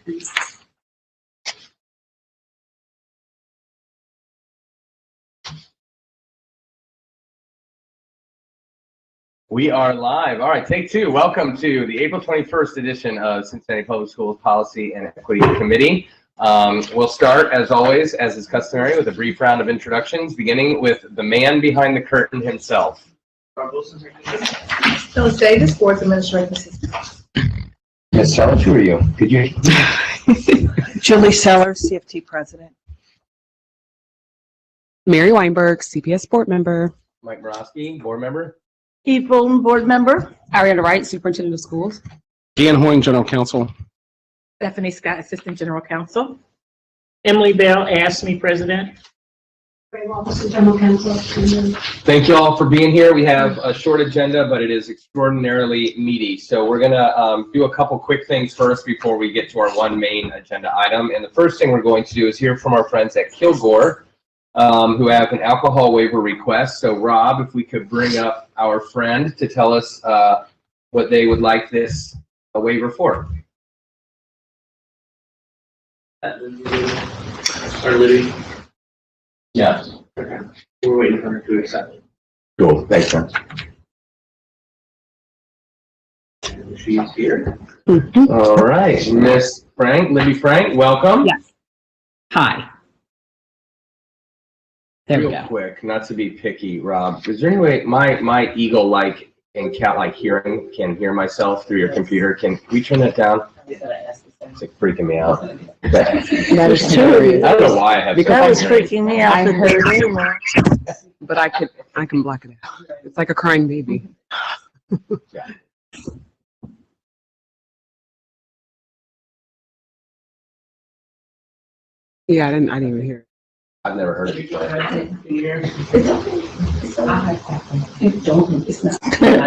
We are live. All right, take two. Welcome to the April 21st edition of Cincinnati Public Schools Policy and Equity Committee. We'll start, as always, as is customary, with a brief round of introductions, beginning with the man behind the curtain himself. Phyllis Davis, Board Administrative Assistant. Ms. Sellers, who are you? Could you? Julie Sellers, CFT President. Mary Weinberg, CPS Board Member. Mike Morosky, Board Member. Eve Bolton, Board Member. Ariana Wright, Superintendent of Schools. Dan Hoying, General Counsel. Stephanie Scott, Assistant General Counsel. Emily Bell, ASME President. General Counsel. Thank you all for being here. We have a short agenda, but it is extraordinarily meaty. So we're going to do a couple quick things first before we get to our one main agenda item. And the first thing we're going to do is hear from our friends at Kilgore, who have an alcohol waiver request. So Rob, if we could bring up our friend to tell us what they would like this waiver for. Are Libby? Yeah. Okay. We're waiting for her to accept. Cool. Thanks, man. She's here. All right. Miss Frank, Libby Frank, welcome. Yes. Hi. There we Real go. quick, not to be picky, Rob, is there any way my eagle-like and cat-like hearing can hear myself through your computer? Can we turn that down? It's like freaking me out. That is true. I don't know why I have Because That was such a hearing. freaking me out. I heard it, but I can block it out. It's like a crying baby. Yeah. Yeah, I didn't even hear it. I've never heard it before. It's not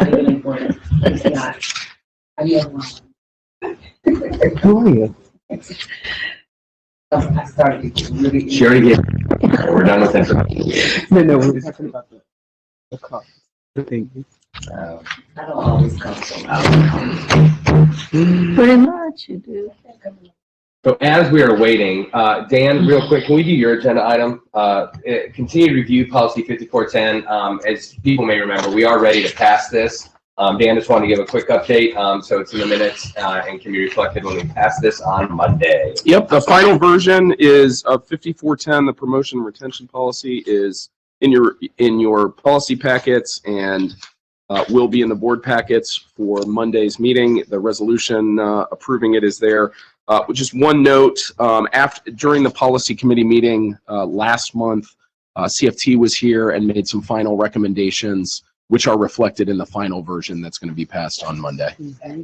even important. It's not. Who are you? I started to really. She already gave. We're done with it. No, we're talking about the car. The thing. I don't always come so Pretty much, you do. So as we are waiting, Dan, real quick, can we do your agenda item? Continue to review policy 5410. As people may remember, we are ready to pass this. Dan just wanted to give a quick update, so it's in the minutes and can be reflected when we pass this on Monday. Yep, the final version is of 5410. The promotion and retention policy is in your policy packets and will be in the board packets for Monday's meeting. The resolution approving it is there. Just one note, during the policy committee meeting last month, CFT was here and made some final recommendations, which are reflected in the final version that's going to be passed on Monday.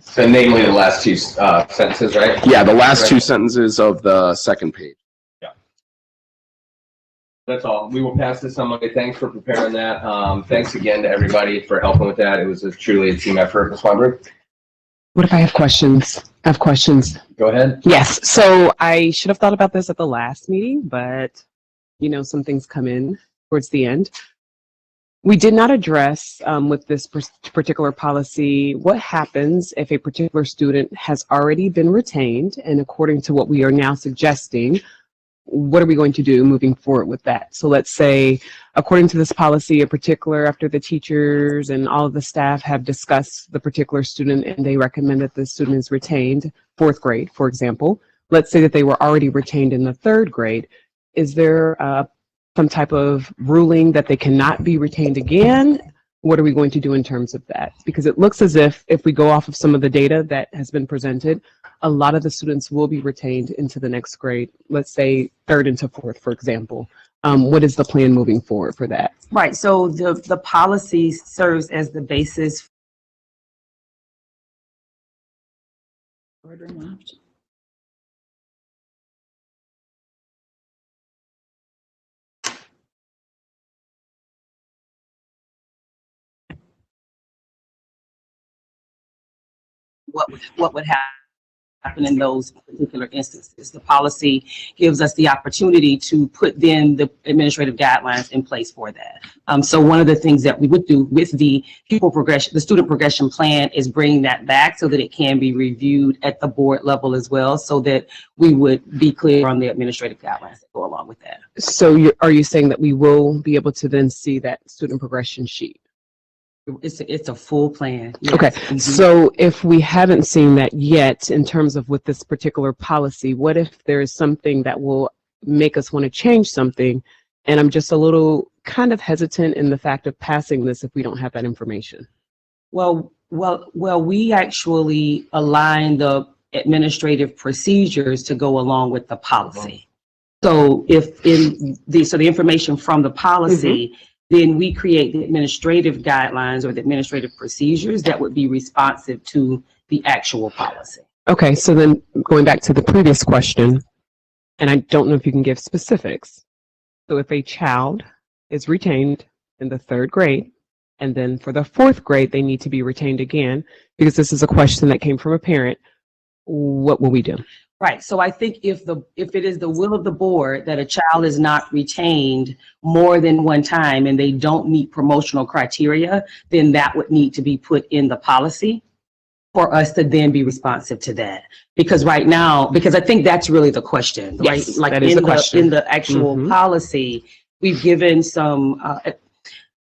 So namely the last two sentences, right? Yeah, the last two sentences of the second page. Yeah. That's all. We will pass this on Monday. Thanks for preparing that. Thanks again to everybody for helping with that. It was truly a team effort. Ms. Weinberg? What if I have questions? I have questions. Go ahead. Yes. So I should have thought about this at the last meeting, but some things come in towards the end. We did not address with this particular policy what happens if a particular student has already been retained, and according to what we are now suggesting, what are we going to do moving forward with that? So let's say, according to this policy, after the teachers and all of the staff have discussed the particular student and they recommend that the student is retained, 4th grade, for example, let's say that they were already retained in the 3rd grade. Is there some type of ruling that they cannot be retained again? What are we going to do in terms of that? Because it looks as if we go off of some of the data that has been presented, a lot of the students will be retained into the next grade, let's say 3rd into 4th, for example. What is the plan moving forward for that? Right, so the policy serves as the basis. What would happen happen in those particular instances. The policy gives us the opportunity to put then the administrative guidelines in place for that. So one of the things that we would do with the the student progression plan is bring that back so that it can be reviewed at the board level as well, so that we would be clear on the administrative guidelines that go along with that. So are you saying that we will be able to then see that student progression sheet? It's a full plan. Yes. Okay, Mhm. so if we haven't seen that yet in terms of with this particular policy, what if there is something that will make us want to change something? And I'm just a little kind of hesitant in the fact of passing this if we don't have that information. Well, we actually align the administrative procedures to go along with the policy. So the information from the policy, then we create the administrative guidelines or the administrative procedures that would be responsive to the actual policy. Okay, so then going back to the previous question, and I don't know if you can give specifics. So if a child is retained in the 3rd grade, and then for the 4th grade, they need to be retained again, because this is a question that came from a parent, what will we do? Right. So I think if it is the will of the board that a child is not retained more than one time and they don't meet promotional criteria, then that would need to be put in the policy for us to then be responsive to that. Because right now, because I think that's really the question, right? Yes, Like that is the question. in the actual Mhm. policy, we've given some,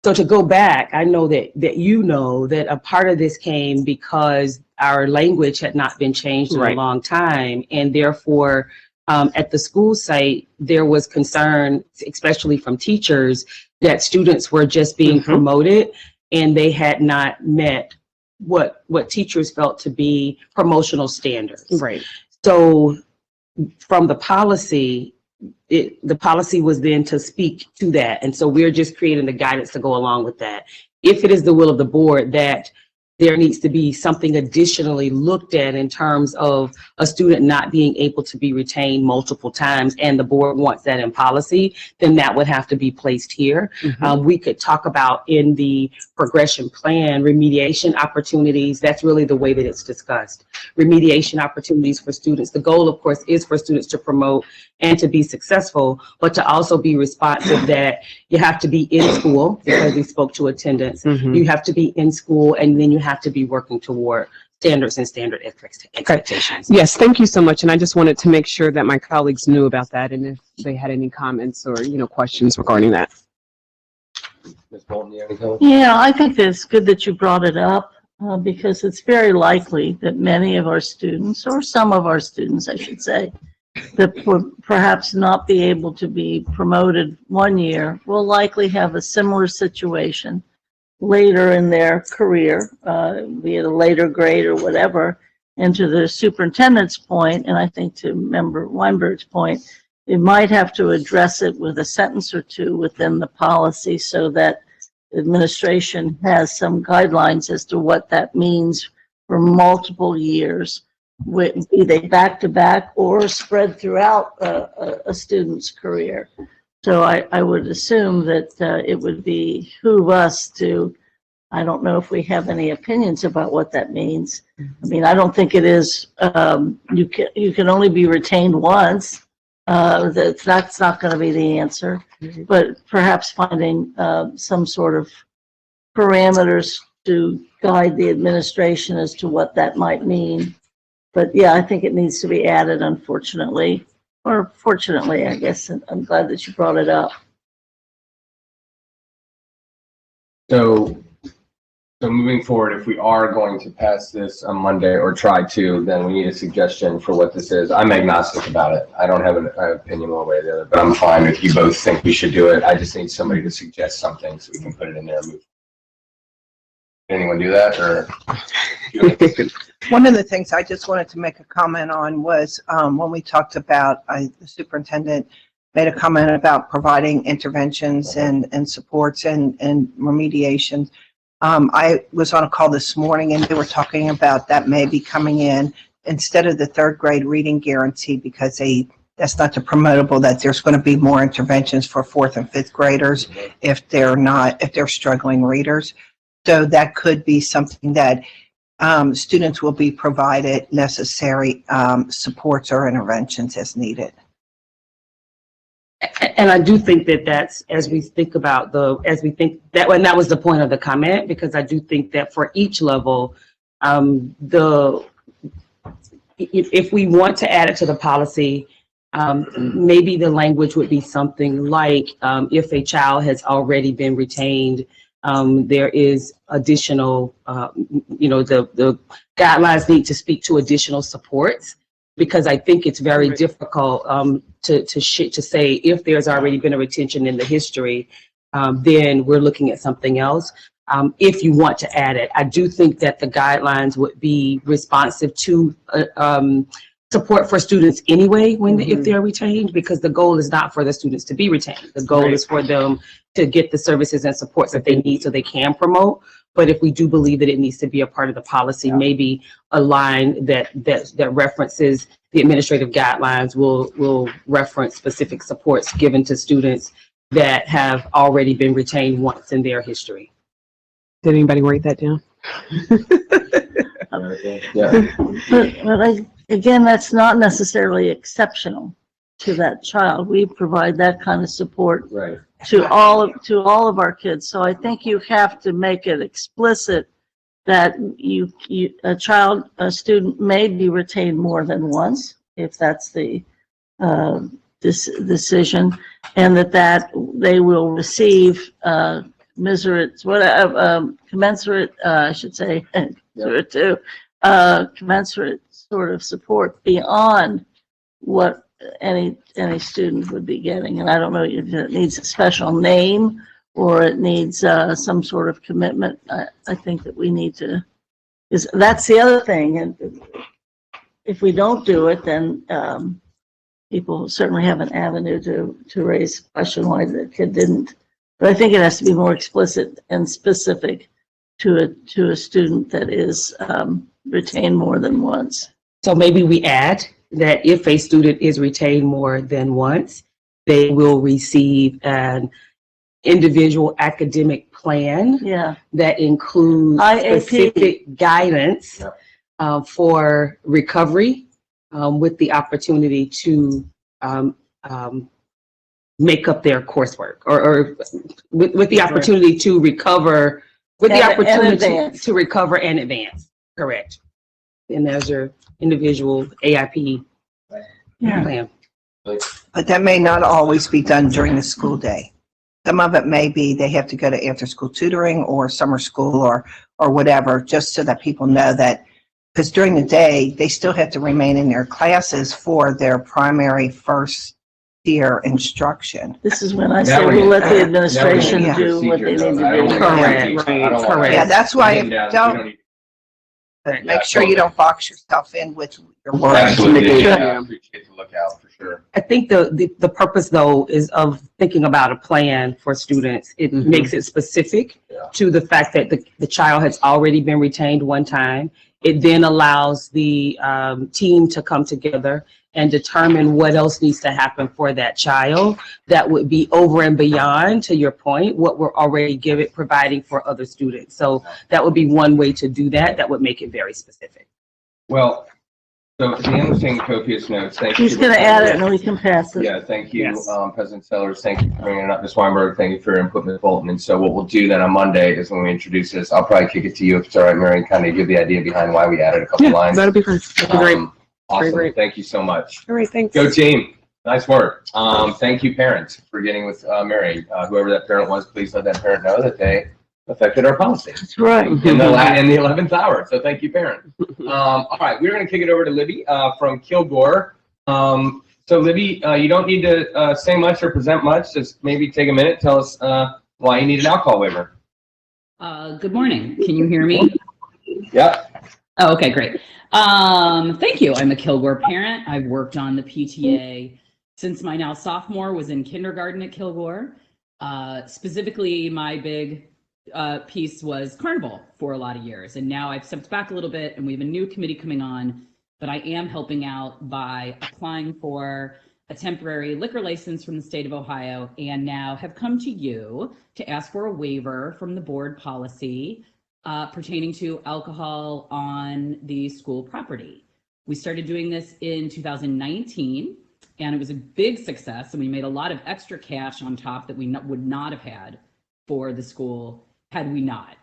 so to go back, I know that you know that a part of this came because our language had not been changed in a Right. long time. And therefore, at the school site, there was concern, especially from teachers, that students were just being promoted and they had not met what teachers felt to be promotional standards. Right. So from the policy, the policy was then to speak to that. And so we're just creating the guidance to go along with that. If it is the will of the board that there needs to be something additionally looked at in terms of a student not being able to be retained multiple times, and the board wants that in policy, then that would have to be placed here. We could talk about in the progression plan, remediation opportunities. That's really the way that it's discussed. Remediation opportunities for students. The goal, of course, is for students to promote and to be successful, but to also be responsive that you have to be in school, because we spoke to attendance. You have to be in school, and then you have to be working toward standards and standard expectations. Yes, thank you so much. And I just wanted to make sure that my colleagues knew about that and if they had any comments or, questions regarding that. Ms. Bolton, you have any comments? Yeah, I think it's good that you brought it up because it's very likely that many of our students, or some of our students, I should say, that would perhaps not be able to be promoted one year will likely have a similar situation later in their career, be it a later grade or whatever. And to the superintendent's point, and I think to Member Weinberg's point, it might have to address it with a sentence or two within the policy so that administration has some guidelines as to what that means for multiple years, be they back to back or spread throughout a student's career. So I would assume that it would behoove us to, I don't know if we have any opinions about what that means. I mean, I don't think it is, you can only be retained once. That's not going to be the answer, but perhaps finding some sort of parameters to guide the administration as to what that might mean. But yeah, I think it needs to be added, unfortunately, or fortunately, I guess. And I'm glad that you brought it up. So moving forward, if we are going to pass this on Monday or try to, then we need a suggestion for what this is. I'm agnostic about it. I don't have an opinion one way or the other, but I'm fine if you both think we should do it. I just need somebody to suggest something so we can put it in there and move. Did anyone do that, or? One of the things I just wanted to make a comment on was when we talked about, the superintendent made a comment about providing interventions and supports and remediation. I was on a call this morning and they were talking about that may be coming in instead of the 3rd grade reading guarantee, because that's not the promotable, that there's going to be more interventions for 4th and 5th graders if they're struggling readers. So that could be something that students will be provided necessary supports or interventions as needed. And I do think that that's, as we think about and that was the point of the comment, because I do think that for each level, if we want to add it to the policy, maybe the language would be something like, if a child has already been retained, there is additional, the guidelines need to speak to additional supports, because I think it's very difficult to say if there's already been a retention in the history, then we're looking at something else. If you want to add it, I do think that the guidelines would be responsive to support for students anyway if they're retained, because the goal is not for the students to be retained. The goal is for them to get the services and supports that they need so they can promote. But if we do believe that it needs to be a part of the policy, maybe a line that references the administrative guidelines will reference specific supports given to students that have already been retained once in their history. Did anybody write that down? But again, that's not necessarily exceptional to that child. We provide that kind of support Right. to all of our kids. So I think you have to make it explicit that a student may be retained more than once, if that's the decision, and that they will receive commensurate sort of support beyond what any student would be getting. And I don't know if it needs a special name or it needs some sort of commitment. I think that we need to, because that's the other thing. And if we don't do it, then people certainly have an avenue to raise a question why the kid didn't. But I think it has to be more explicit and specific to a student that is retained more than once. So maybe we add that if a student is retained more than once, they will receive an individual academic plan that includes IAP. specific guidance for recovery, with the opportunity to make up their coursework, or with the opportunity to recover, to recover and advance. Correct. And there's your individual AIP plan. But that may not always be done during the school day. Some of it may be they have to go to after-school tutoring or summer school or whatever, just so that people know that, because during the day, they still have to remain in their classes for their primary first year instruction. This is when I say we'll let the administration do what they need to do. Correct. Yeah, that's why if you don't, need. make sure you don't box yourself in with your work. Absolutely. Yeah, I appreciate the lookout for sure. I think the purpose, though, is of thinking about a plan for students. It makes it specific to the fact that the child has already been retained one time. It then allows the team to come together and determine what else needs to happen for that child that would be over and beyond, to your point, what we're already providing for other students. So that would be one way to do that. That would make it very specific. Well, so Dan was taking copious notes. Thank you. He's going to add it and we can pass it. Yeah, thank you, Yes. President Sellers. Thank you for bringing it up, Ms. Weinberg. Thank you for your input, Ms. Bolton. And so what we'll do then on Monday is when we introduce this, I'll probably kick it to you if it's all right, Mary, and kind of give the idea behind why we added a couple lines. That'll be fun. That'll be great. Awesome. Great. Thank you so much. All right, thanks. Go team. Nice work. Thank you, parents, for getting with Mary. Whoever that parent was, please let that parent know that they affected our policy That's right. in the 11th hour. So thank you, parent. All right, we're going to kick it over to Libby from Kilgore. So Libby, you don't need to say much or present much. Just maybe take a minute. Tell us why you need an alcohol waiver. Good morning. Can you hear me? Yep. Oh, okay, great. Thank you. I'm a Kilgore parent. I've worked on the PTA since my now sophomore was in kindergarten at Kilgore. Specifically, my big piece was Carnival for a lot of years. And now I've stepped back a little bit and we have a new committee coming on, but I am helping out by applying for a temporary liquor license from the state of Ohio, and now have come to you to ask for a waiver from the board policy pertaining to alcohol on the school property. We started doing this in 2019, and it was a big success, and we made a lot of extra cash on top that we would not have had for the school had we not.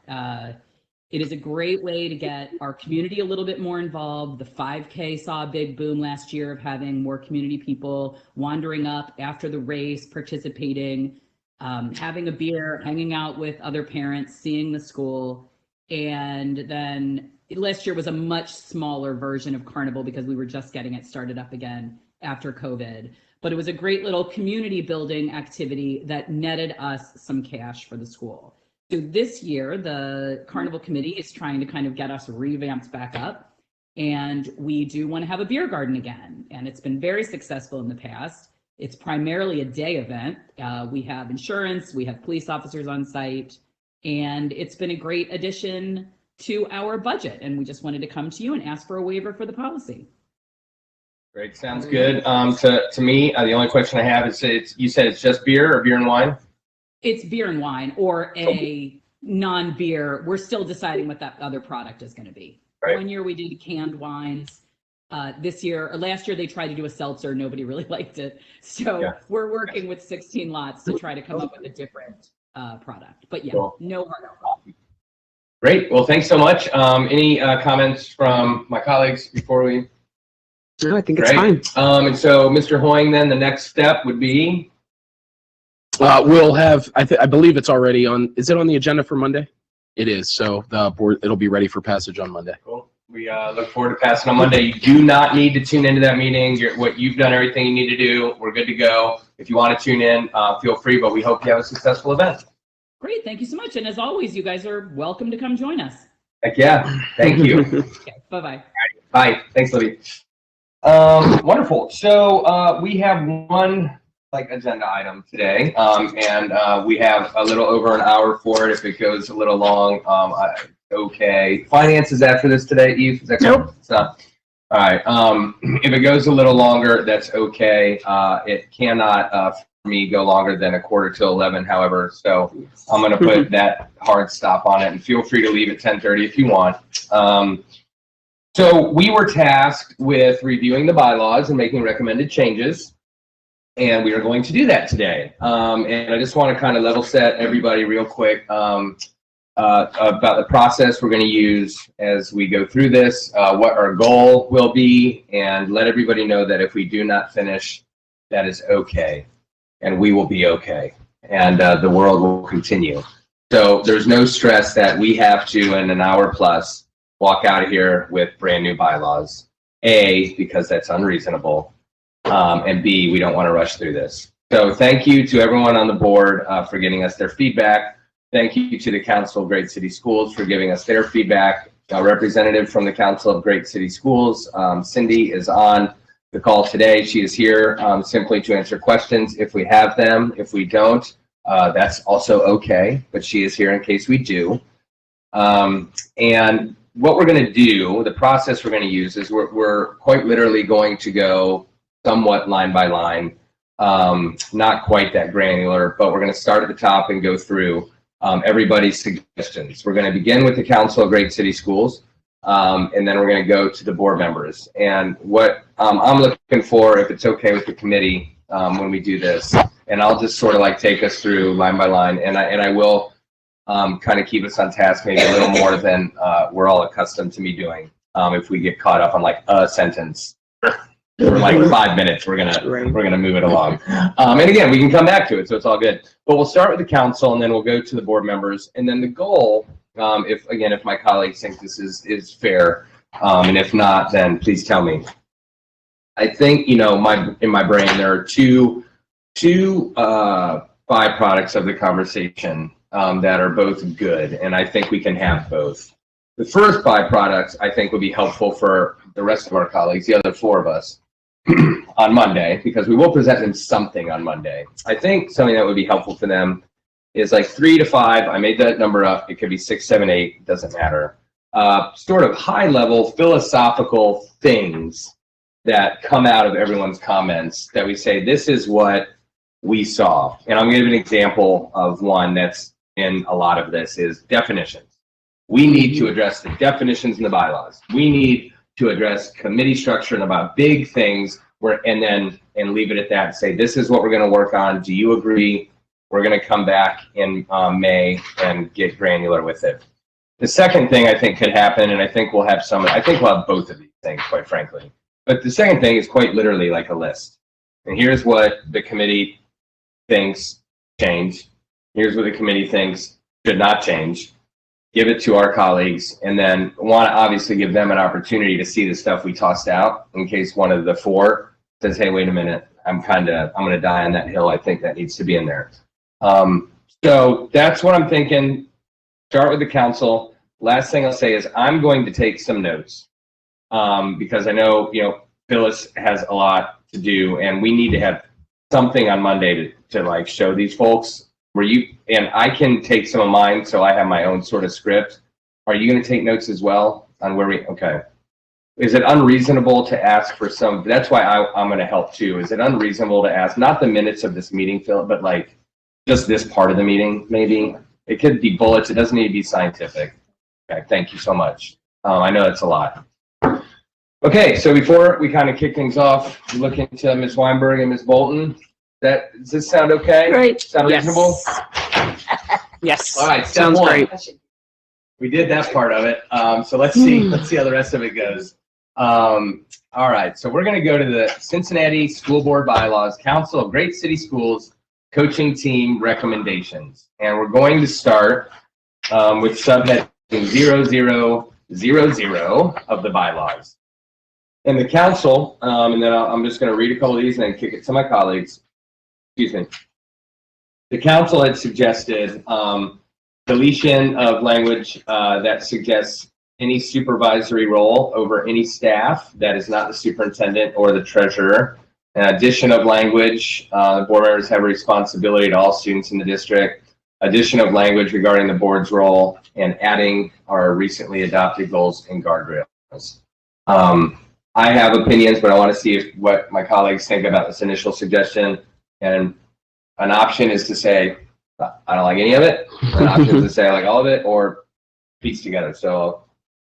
It is a great way to get our community a little bit more involved. The 5K saw a big boom last year of having more community people wandering up after the race, participating, having a beer, hanging out with other parents, seeing the school. And then last year was a much smaller version of Carnival because we were just getting it started up again after COVID. But it was a great little community building activity that netted us some cash for the school. So this year, the Carnival Committee is trying to kind of get us revamped back up. And we do want to have a beer garden again. And it's been very successful in the past. It's primarily a day event. We have insurance, we have police officers on site, and it's been a great addition to our budget. And we just wanted to come to you and ask for a waiver for the policy. Great, sounds good. To me, the only question I have is, you said it's just beer or beer and wine? It's beer and wine or a non-beer. We're still deciding what that other product is going to be. Right. One year we did canned wines. This year or last year they tried to do a seltzer. Nobody really liked it. So Yeah. we're working with 16 lots to try to come up with a different product. But yeah, Cool. no hard alcohol. Great, well, thanks so much. Any comments from my colleagues before we? No, I think it's Great. fine. And so, Mr. Hoying, then the next step would be? We'll have, I believe it's already on, is it on the agenda for Monday? It is, so the board, it'll be ready for passage on Monday. Cool. We look forward to passing on Monday. You do not need to tune into that meeting. You've done everything you need to do. We're good to go. If you want to tune in, feel free, but we hope you have a successful event. Great, thank you so much. And as always, you guys are welcome to come join us. Heck yeah, thank you. Okay, bye-bye. Bye, thanks, Libby. Wonderful, so we have one agenda item today, and we have a little over an hour for it. If it goes a little long, okay. Finance is after this today, Eve? Is that correct? Nope. It's not. All right, if it goes a little longer, that's okay. It cannot, for me, go longer than 11:15, however, so I'm gonna put that hard stop on it, and feel free to leave at 10:30 if you want. So we were tasked with reviewing the bylaws and making recommended changes, and we are going to do that today. And I just want to kind of level set everybody real quick about the process we're going to use as we go through this, what our goal will be, and let everybody know that if we do not finish, that is okay, and we will be okay, and the world will continue. So there's no stress that we have to, in an hour plus, walk out of here with brand new bylaws. A, because that's unreasonable, and B, we don't want to rush through this. So thank you to everyone on the board for getting us their feedback. Thank you to the Council of Great City Schools for giving us their feedback. A representative from the Council of Great City Schools, Cindy, is on the call today. She is here simply to answer questions if we have them. If we don't, that's also okay, but she is here in case we do. And what we're going to do, the process we're going to use is we're quite literally going to go somewhat line by line, not quite that granular, but we're going to start at the top and go through everybody's suggestions. We're going to begin with the Council of Great City Schools, and then we're going to go to the board members. And what I'm looking for, if it's okay with the committee, when we do this, and I'll just sort of take us through line by line, and I will kind of keep us on task maybe a little more than we're all accustomed to me doing. If we get caught up on a sentence for 5 minutes, we're gonna move it along. And again, we can come back to it, so it's all good. But we'll start with the council, and then we'll go to the board members, and then the goal, if my colleagues think this is fair, and if not, then please tell me. I think in my brain there are two byproducts of the conversation that are both good, and I think we can have both. The first byproduct I think would be helpful for the rest of our colleagues, the other four of us, on Monday, because we will present them something on Monday. I think something that would be helpful for them is 3 to 5. I made that number up. It could be 6, 7, 8. Doesn't matter. Sort of high-level philosophical things that come out of everyone's comments that we say, this is what we saw. And I'm going to give an example of one that's in a lot of this is definitions. We need to address the definitions in the bylaws. We need to address committee structure and about big things and leave it at that and say, this is what we're going to work on. Do you agree? We're going to come back in May and get granular with it. The second thing I think could happen, and I think we'll have both of these things, quite frankly. But the second thing is quite literally like a list. And here's what the committee thinks changed. Here's what the committee thinks should not change. Give it to our colleagues, and then want to obviously give them an opportunity to see the stuff we tossed out in case one of the four says, hey, wait a minute, I'm going to die on that hill. I think that needs to be in there. So that's what I'm thinking. Start with the council. Last thing I'll say is I'm going to take some notes because I know, Phyllis has a lot to do, and we need to have something on Monday to like show these folks and I can take some of mine, so I have my own sort of script. Are you going to take notes as well on okay. Is it unreasonable to ask for some, that's why I'm going to help too. Is it unreasonable to ask, not the minutes of this meeting, Phil, but like just this part of the meeting, maybe? It could be bullets. It doesn't need to be scientific. Okay, thank you so much. I know that's a lot. Okay, so before we kind of kick things off, looking to Ms. Weinberg and Ms. Bolton, does this sound okay? Great. Sound reasonable? Yes. All right, step Sounds one. great. We did that part of it. So let's see how the rest of it goes. All right, so we're going to go to the Cincinnati School Board Bylaws, Council of Great City Schools Coaching Team Recommendations. And we're going to start with subhead 0000 of the bylaws. And the council, and then I'm just going to read a couple of these and then kick it to my colleagues. Excuse me. The council had suggested deletion of language that suggests any supervisory role over any staff that is not the superintendent or the treasurer. An addition of language, the board members have a responsibility to all students in the district. Addition of language regarding the board's role, and adding our recently adopted goals and guardrails. I have opinions, but I want to see what my colleagues think about this initial suggestion. And an option is to say, I don't like any of it. An option is to say I like all of it, or piece together. So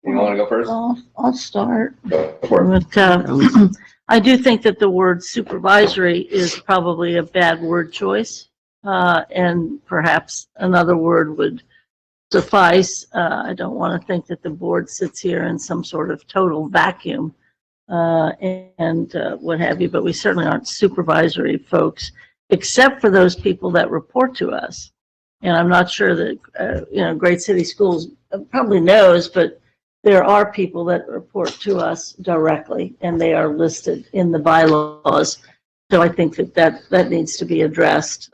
you want to go first? I'll start. Go for it. But, I do think that the word supervisory is probably a bad word choice, and perhaps another word would suffice. I don't want to think that the board sits here in some sort of total vacuum and what have you, but we certainly aren't supervisory folks, except for those people that report to us. And I'm not sure that, Great City Schools probably knows, but there are people that report to us directly, and they are listed in the bylaws. So I think that needs to be addressed.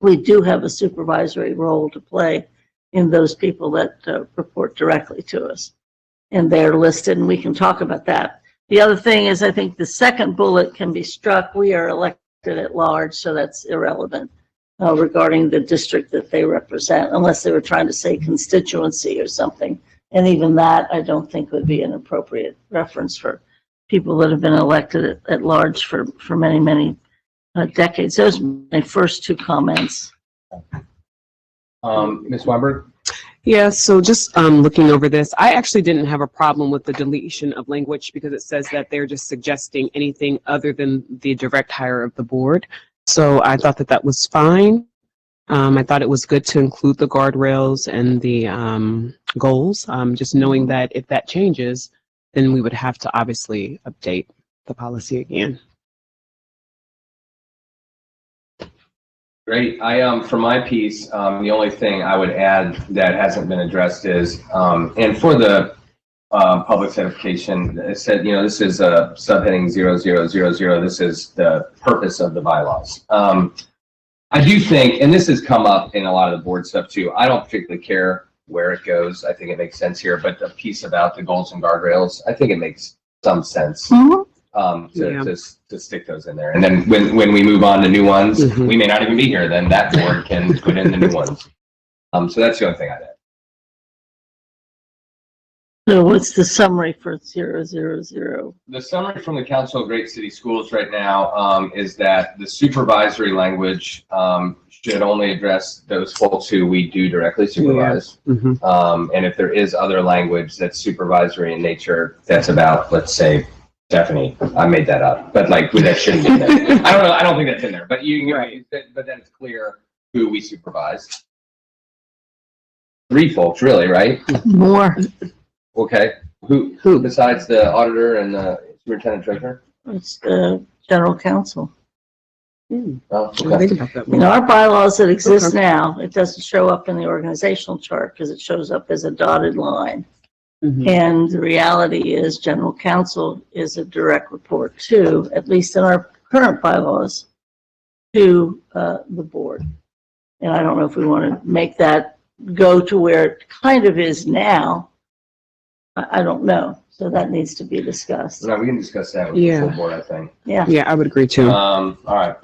We do have a supervisory role to play in those people that report directly to us. And they're listed, and we can talk about that. The other thing is, I think the second bullet can be struck. We are elected at large, so that's irrelevant regarding the district that they represent, unless they were trying to say constituency or something. And even that, I don't think would be an appropriate reference for people that have been elected at large for many, many decades. Those are my first two comments. Ms. Weinberg? Yeah, so just looking over this, I actually didn't have a problem with the deletion of language because it says that they're just suggesting anything other than the direct hire of the board. So I thought that was fine. I thought it was good to include the guardrails and the goals, just knowing that if that changes, then we would have to obviously update the policy again. Great. For my piece, the only thing I would add that hasn't been addressed is, and for the public certification, it said, this is a subheading 0000. This is the purpose of the bylaws. I do think, and this has come up in a lot of the board stuff too, I don't particularly care where it goes. I think it makes sense here, but the piece about the goals and guardrails, I think it makes some sense. To stick those in there. And then when we move on to new ones, we may not even be here, then that board can put in the new ones. So that's the only thing I'd add. So what's the summary for 000? The summary from the Council of Great City Schools right now is that the supervisory language should only address those folks who we do directly supervise. Mhm. And if there is other language that's supervisory in nature, that's about, let's say, Stephanie. I made that up, but like that shouldn't be there. I don't know. I don't think that's in there, but but then it's clear who we supervise. 3 folks, really, right? More. Okay. Who besides the auditor and the superintendent treasurer? It's the general counsel. Mm. Oh, I okay. think about that In one. our bylaws that exist Okay. now, it doesn't show up in the organizational chart because it shows up as a dotted line. Mhm. And the reality is general counsel is a direct report to, at least in our current bylaws, to the board. And I don't know if we want to make that go to where it kind of is now. I don't know. So that needs to be discussed. No, we can discuss that with the Yeah. full board, I think. Yeah. Yeah, I would agree too. All right.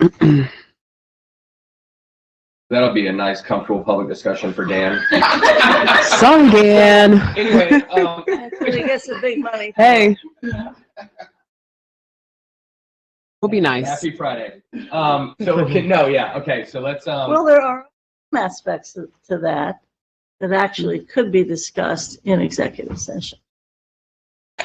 That'll be a nice, comfortable public discussion for Dan. Sorry, Dan. Anyway, He gets the big money. Hey. We'll be nice. Happy Friday. So, okay, no, yeah, okay, so let's, Well, there are some aspects to that actually could be discussed in executive session.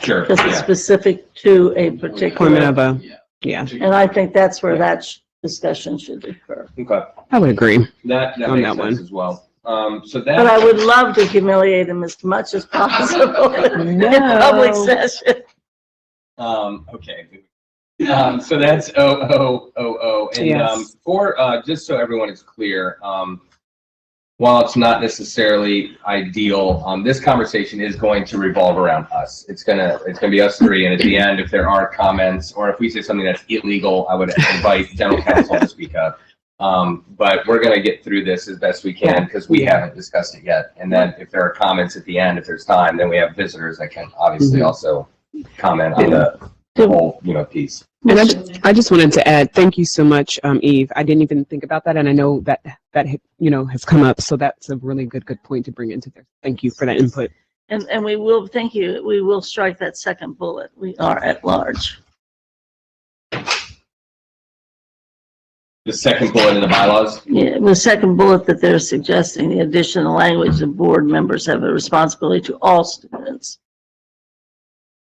sure, Because it's yeah. specific to a Appointment particular, of a, yeah, and I think that's where that discussion should occur. Okay, I would agree. that On makes that sense one. as well. So But I that, would love to humiliate him as much as possible in public session. okay. So that's 0000. And Yes. for, just so everyone is clear, while it's not necessarily ideal, this conversation is going to revolve around us. It's gonna be us 3, and at the end, if there are comments, or if we say something that's illegal, I would invite general counsel to speak up. But we're gonna get through this as best we can, because we haven't discussed it yet. And then if there are comments at the end, if there's time, then we have visitors that can obviously Mhm. also comment on the whole, piece. And I just wanted to add, thank you so much, Eve. I didn't even think about that, and I know that has come up, so that's a really good point to bring into there. Thank you for that input. And we will, thank you, we will strike that second bullet. We are at large. The second bullet in the bylaws. Yeah, the second bullet that they're suggesting, the additional language, the board members have a responsibility to all students.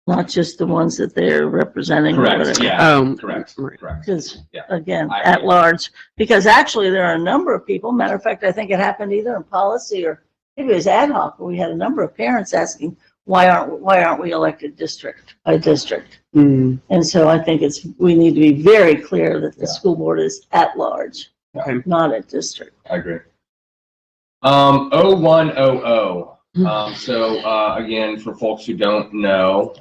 Not just the ones that they're representing. or Correct, whatever. yeah, correct, right. correct. Because, Yeah. again, I at agree. large, because actually there are a number of people, matter of fact, I think it happened either in policy or maybe it was ad hoc, where we had a number of parents asking, why aren't we elected district by district? Mm. And so I think we need to be very clear that the Yeah. school board is at large, Okay. not at district. I agree. 0100. Again, for folks who don't know,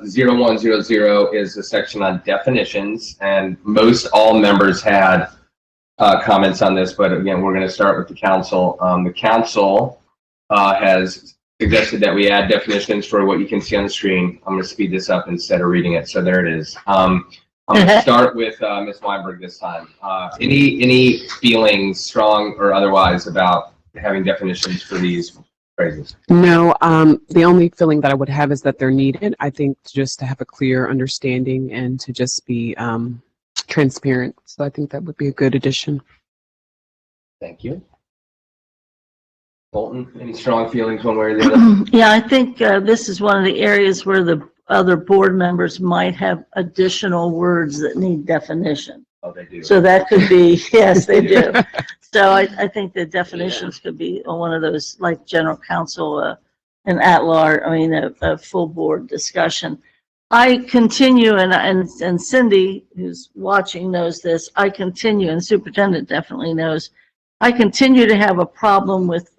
0100 is a section on definitions, and most all members had comments on this, but again, we're going to start with the council. The council has suggested that we add definitions for what you can see on the screen. I'm going to speed this up instead of reading it, so there it is. I'm going to start with Ms. Weinberg this time. Any feelings, strong or otherwise, about having definitions for these phrases? No, the only feeling that I would have is that they're needed. I think just to have a clear understanding and to just be transparent. So I think that would be a good addition. Thank you. Bolton, any strong feelings one way or the other? Yeah, I think this is one of the areas where the other board members might have additional words that need definition. Oh, they do. So that could be, yes, they do. So I think the definitions could be one of those, like general counsel, an at-large, a full board discussion. I continue, and Cindy, who's watching, knows this, I continue, and the superintendent definitely knows, I continue to have a problem with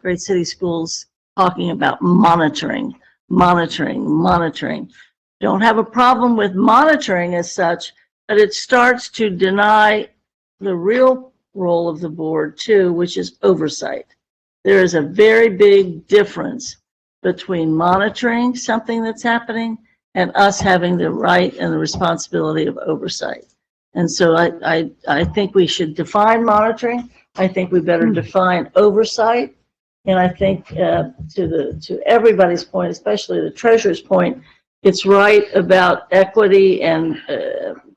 Great City Schools talking about monitoring. Don't have a problem with monitoring as such, but it starts to deny the real role of the board too, which is oversight. There is a very big difference between monitoring something that's happening and us having the right and the responsibility of oversight. And so I think we should define monitoring. I think we better define oversight. And I think to everybody's point, especially the treasurer's point, it's right about equity and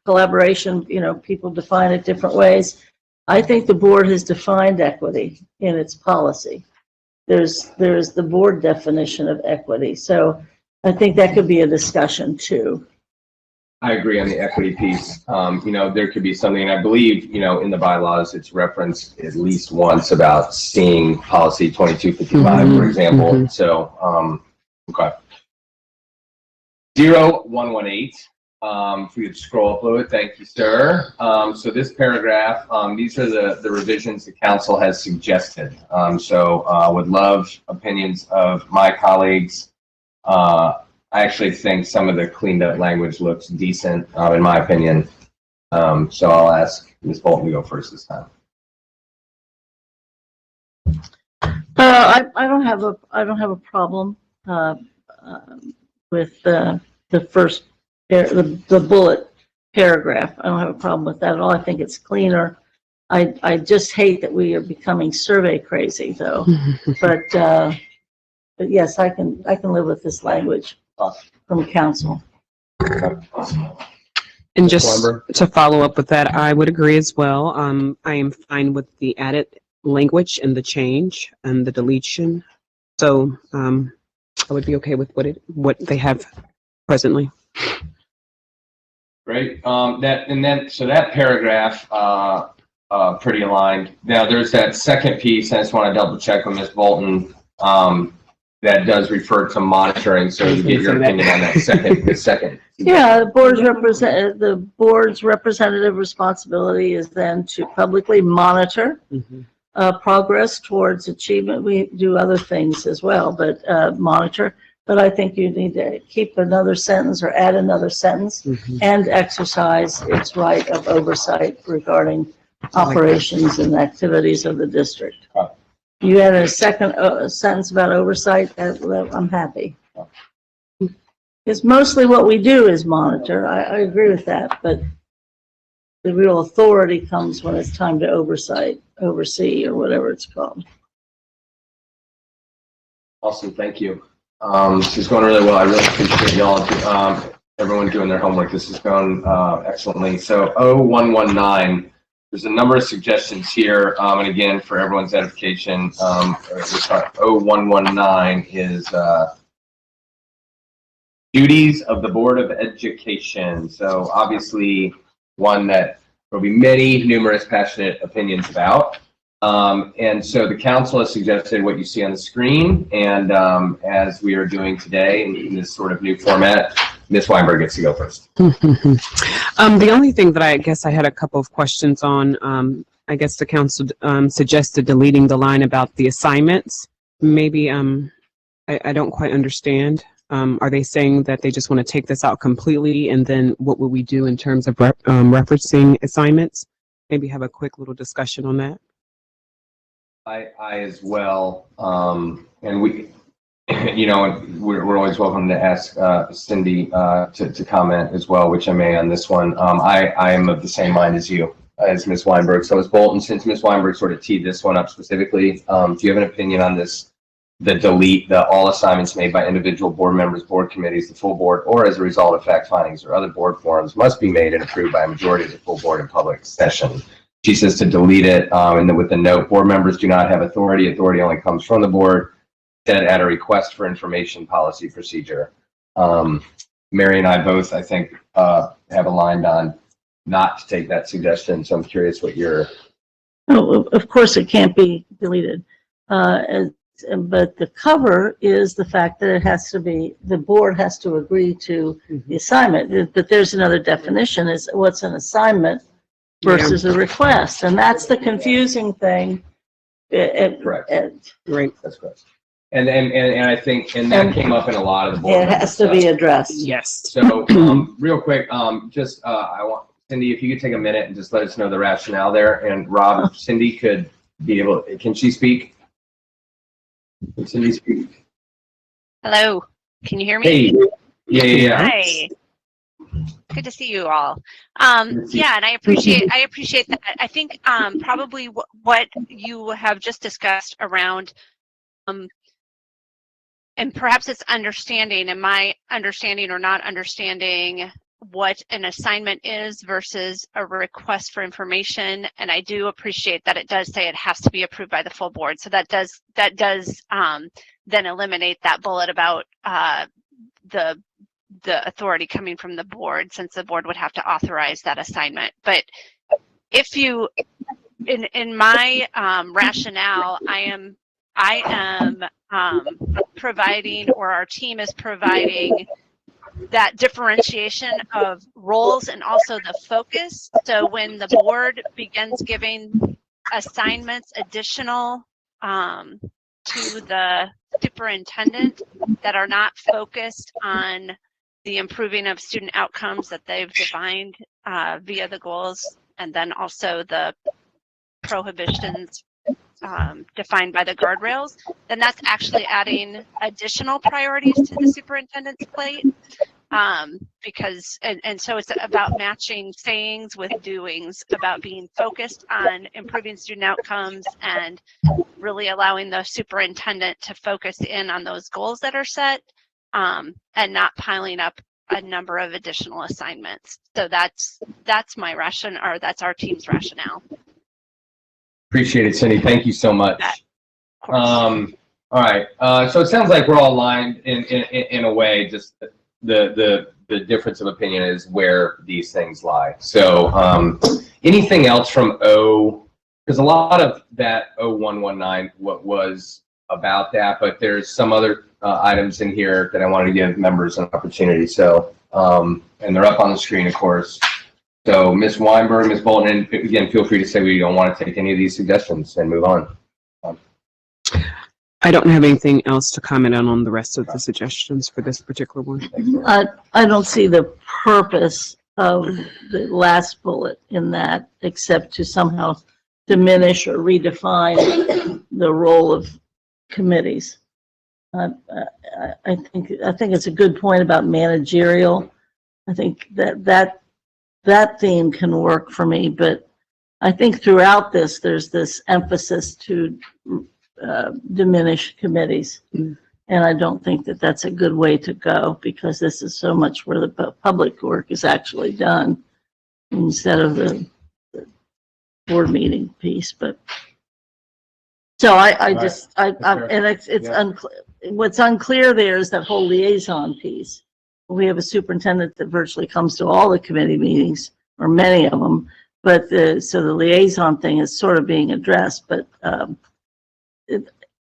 collaboration. You know, people define it different ways. I think the board has defined equity in its policy. There's the board definition of equity. So I think that could be a discussion too. I agree on the equity piece. You know, there could be something, and I believe, you know, in the bylaws, it's referenced at least once about seeing policy 2255, for example. So, okay. 0118, if we could scroll up a little bit, thank you, sir. So this paragraph, these are the revisions the council has suggested. So would love opinions of my colleagues. I actually think some of the cleaned up language looks decent, in my opinion. So I'll ask Ms. Bolton to go first this time. I don't have a problem with the first the bullet paragraph. I don't have a problem with that at all. I think it's cleaner. I just hate that we are becoming survey crazy though. But yes, I can live with this language from council. And just to follow up with that, I would agree as well. I am fine with the added language and the change and the deletion. So I would be okay with what they have presently. Great. So that paragraph, pretty aligned. Now there's that second piece. I just want to double check with Ms. Bolton. That does refer to monitoring. So to get your opinion on that second. Yeah, the board's representative responsibility is then to publicly monitor progress towards achievement. We do other things as well, but monitor. But I think you need to keep another sentence or add another sentence and exercise its right of oversight regarding operations and activities of the district. You added a second sentence about oversight, I'm happy. Because mostly what we do is monitor. I agree with that, but the real authority comes when it's time to oversee, or whatever it's called. Awesome, thank you. This is going really well. I really appreciate y'all, everyone doing their homework. This is going excellently. So 0119, there's a number of suggestions here. And again, for everyone's edification, 0119 is duties of the Board of Education. So obviously one that there'll be numerous passionate opinions about. And so the council has suggested what you see on the screen, and as we are doing today in this sort of new format, Ms. Weinberg gets to go first. The only thing that I guess I had a couple of questions on, I guess the council suggested deleting the line about the assignments. Maybe I don't quite understand. Are they saying that they just want to take this out completely, and then what would we do in terms of referencing assignments? Maybe have a quick little discussion on that. I as well, and we, you know, we're always welcome to ask Cindy to comment as well, which I may on this one. I am of the same mind as you, as Ms. Weinberg. So as Bolton, since Ms. Weinberg sort of teed this one up specifically, do you have an opinion on this? The delete the all assignments made by individual board members, board committees, the full board, or as a result of fact findings or other board forums must be made and approved by a majority of the full board in public session. She says to delete it, and then with the note, board members do not have authority. Authority only comes from the board. Instead, add a request for information policy procedure. Mary and I both, I think, have aligned on not to take that suggestion. So I'm curious what your. Oh, of course, it can't be deleted. But the cover is the fact that it has to be, the board has to agree to the assignment. But there's another definition, is what's an assignment versus a request. And that's the confusing thing. Correct. Right. That's correct. And I think, and that came up in a lot of the board. It has to be addressed. Yes. So real quick, I want Cindy, if you could take a minute and just let us know the rationale there. And Rob, if Cindy could be able, can she speak? Can Cindy speak? Hello, can you hear me? Hey. Yeah. Hi. Good to see you all. Yeah, and I appreciate that. I think probably what you have just discussed around And perhaps it's understanding, and my understanding or not understanding what an assignment is versus a request for information. And I do appreciate that it does say it has to be approved by the full board. So that does then eliminate that bullet about the authority coming from the board, since the board would have to authorize that assignment. But if you, in my rationale, I am providing, or our team is providing, that differentiation of roles and also the focus. So when the board begins giving assignments additional to the superintendent that are not focused on the improving of student outcomes that they've defined via the goals, and then also the prohibitions defined by the guardrails, then that's actually adding additional priorities to the superintendent's plate. Because, and so it's about matching sayings with doings, about being focused on improving student outcomes and really allowing the superintendent to focus in on those goals that are set, and not piling up a number of additional assignments. So that's my rationale, or that's our team's rationale. Appreciate it, Cindy. Thank you so much. Of course. All right. So it sounds like we're all aligned in a way. Just the difference of opinion is where these things lie. So anything else from because a lot of that 0119 was about that, but there's some other items in here that I wanted to give members an opportunity. So and they're up on the screen, of course. So Ms. Weinberg, Ms. Bolton, and again, feel free to say we don't want to take any of these suggestions and move on. I don't have anything else to comment on the rest of the suggestions for this particular one. I don't see the purpose of the last bullet in that, except to somehow diminish or redefine the role of committees. I think it's a good point about managerial. I think that theme can work for me, but I think throughout this, there's this emphasis to diminish committees. And I don't think that that's a good way to go, because this is so much where the public work is actually done instead of the board meeting piece. But so and it's unclear. What's unclear there is that whole liaison piece. We have a superintendent that virtually comes to all the committee meetings, or many of them, but so the liaison thing is sort of being addressed. But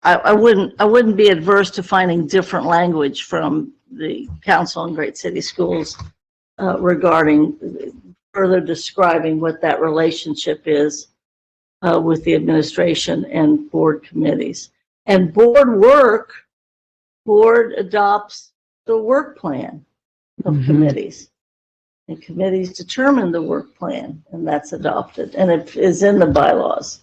I wouldn't be adverse to finding different language from the Council on Great City Schools regarding further describing what that relationship is with the administration and board committees. And board adopts the work plan of committees. And committees determine the work plan, and that's adopted, and it is in the bylaws.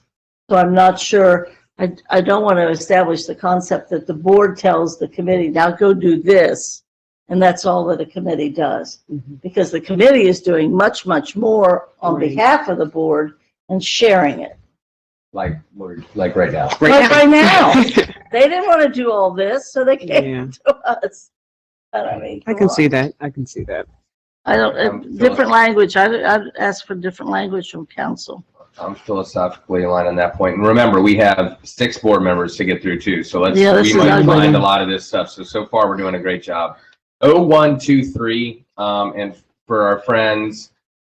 So I'm not sure, I don't want to establish the concept that the board tells the committee, now go do this, and that's all that a committee does. Because the committee is doing much, much more on behalf of the board and sharing it. Like right now. Right now. They didn't want to do all this, so they came to us. But I mean, I can see that. I can see that. I don't, different language. I'd ask for different language from council. I'm philosophically aligned on that point. And remember, we have 6 board members to get through too. So we might find a lot of this stuff. So far we're doing a great job. 0123, and for our friends,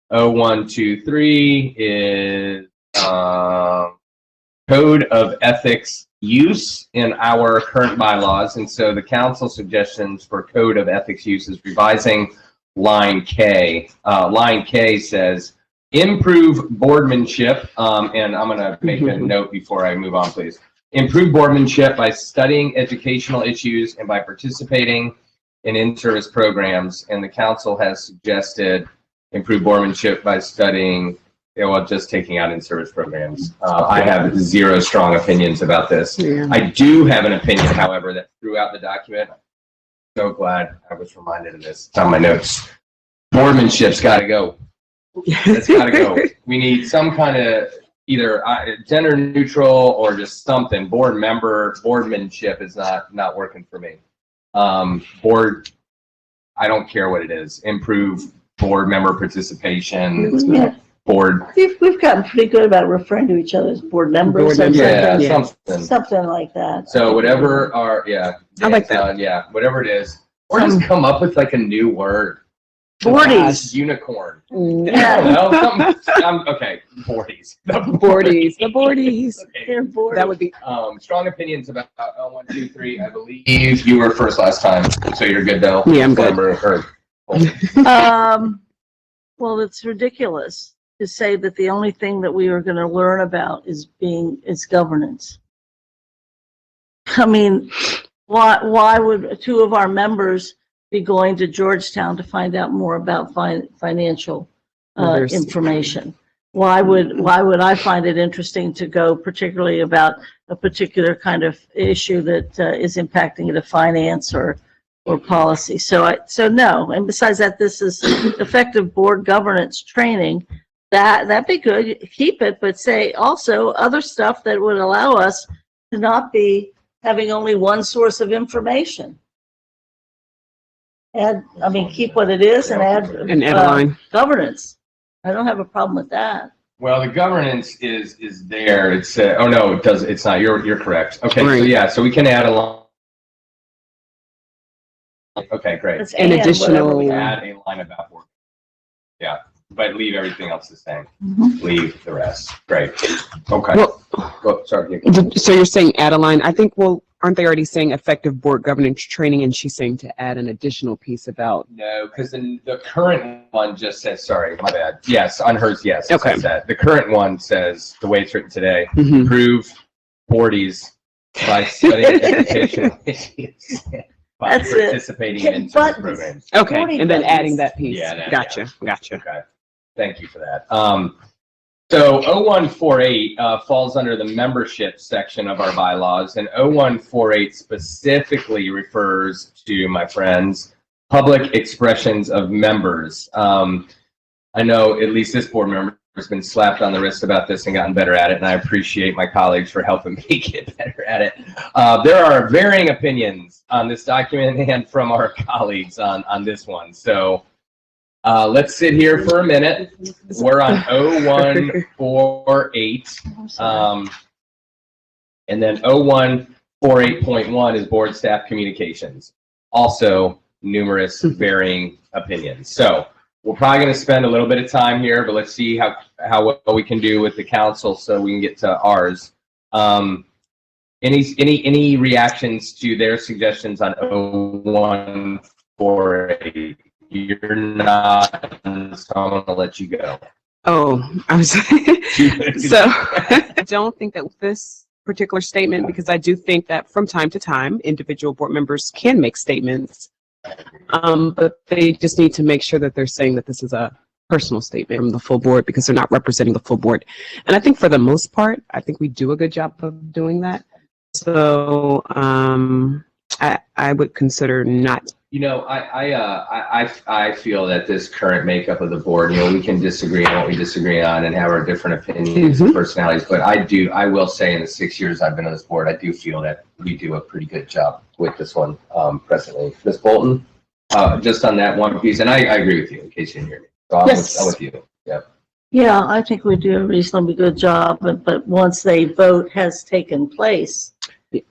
0123 is Code of Ethics use in our current bylaws. And so the council suggestions for Code of Ethics use is revising line K. Line K says, improve boardmanship, and I'm going to make a note before I move on, please. Improve boardmanship by studying educational issues and by participating in in-service programs. And the council has suggested improve boardmanship by studying, just taking out in-service programs. I have 0 strong opinions about this. I do have an opinion, however, that throughout the document, I'm so glad I was reminded of this. It's on my notes. Boardmanship's got to go. It's got to go. We need some kind of either gender neutral or just something. Boardmanship is not working for me. Board, I don't care what it is. Improve board member participation. Yeah. Board. We've gotten pretty good about referring to each other as board members. Board or members, Yeah, yeah. something like that. So whatever our, yeah. I like that. Yeah, whatever it is. Or just come up with like a new word. Boardies. Unicorn. Yeah. Okay, boardies. The Boardies, the boardies. Okay. They're boardies. That would be, Strong opinions about 1, 2, 3. I believe you were first last time, so you're good though. Yeah, I'm good. Well, it's ridiculous to say that the only thing that we are going to learn about is governance. I mean, why would two of our members be going to Georgetown to find out more about financial information? Why would I find it interesting to go particularly about a particular kind of issue that is impacting the finance or policy? So no. And besides that, this is effective board governance training. That'd be good. Keep it, but say also other stuff that would allow us to not be having only one source of information. Keep what it is and add an add a line. governance. I don't have a problem with that. Well, the governance is there. It's oh no, it does. It's not. You're correct. Okay, Right. so yeah, so we can add a line. Okay, great. Let's An add additional- whatever we Add a line about work. Yeah, but leave everything else the same. Mhm. Leave the rest. Great. Okay. well, Sorry. so you're saying add a line? I think, well, aren't they already saying effective board governance training? And she's saying to add an additional piece about, No, because the current one just says, sorry, my bad. Yes, on hers, yes. it Okay. says that. The current one says, the way it's written today, Mhm. improve boardies by studying educational issues, by That's it. participating Hit in business buttons. programs. okay, Boarding and then buttons. adding that piece. Yeah, that- Gotcha. Okay, thank you for that. So 0148 falls under the membership section of our bylaws, and 0148 specifically refers to, my friends, public expressions of members. I know at least this board member has been slapped on the wrist about this and gotten better at it, and I appreciate my colleagues for helping me get better at it. There are varying opinions on this document and from our colleagues on this one. So let's sit here for a minute. We're on 0148. And then 0148.1 is board staff communications. Also numerous varying opinions. So we're probably going to spend a little bit of time here, but let's see how well we can do with the council so we can get to ours. Any reactions to their suggestions on 0148? You're not, so I'm going to let you go. Oh, I was, so I don't think that with this particular statement, because I do think that from time to time, individual board members can make statements, but they just need to make sure that they're saying that this is a personal statement from the full board, because they're not representing the full board. And I think for the most part, I think we do a good job of doing that. So I would consider not. You know, I feel that this current makeup of the board, you know, we can disagree on what we disagree on and have our different opinions and personalities, but I will say in the 6 years I've been on this board, I do feel that we do a pretty good job with this one presently. Ms. Bolton, just on that one piece, and I agree with you in case you didn't hear me. So I'm with you. Yep. Yeah, I think we do a reasonably good job, but once the vote has taken place,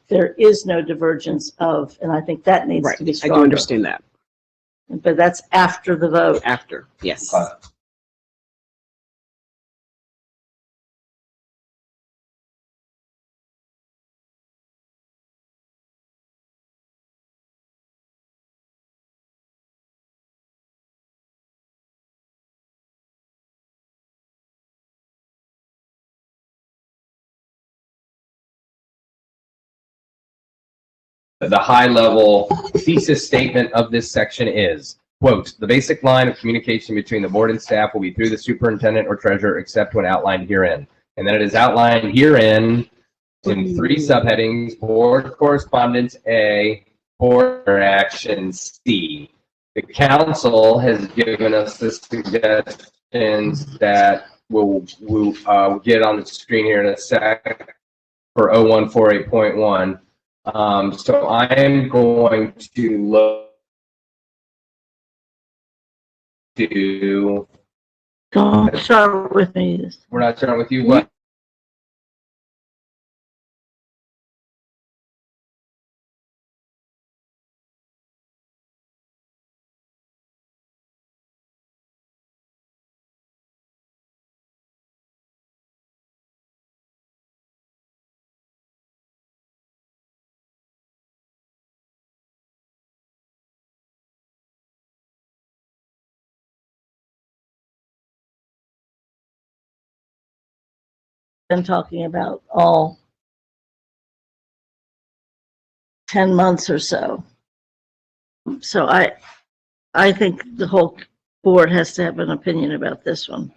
there is no divergence of, and I think that needs Right, to be I stronger. do understand that. But that's after the vote. After, yes. The high level thesis statement of this section is, quote, the basic line of communication between the board and staff will be through the superintendent or treasurer except when outlined herein. And then it is outlined herein in 3 subheadings: board correspondence A, board action C. The council has given us the suggestions that we'll get on the screen here in a sec for 0148.1. So I am going to look to, Don't start with me. we're not starting with you, but Been talking about all 10 months or so. So I think the whole board has to have an opinion about this one.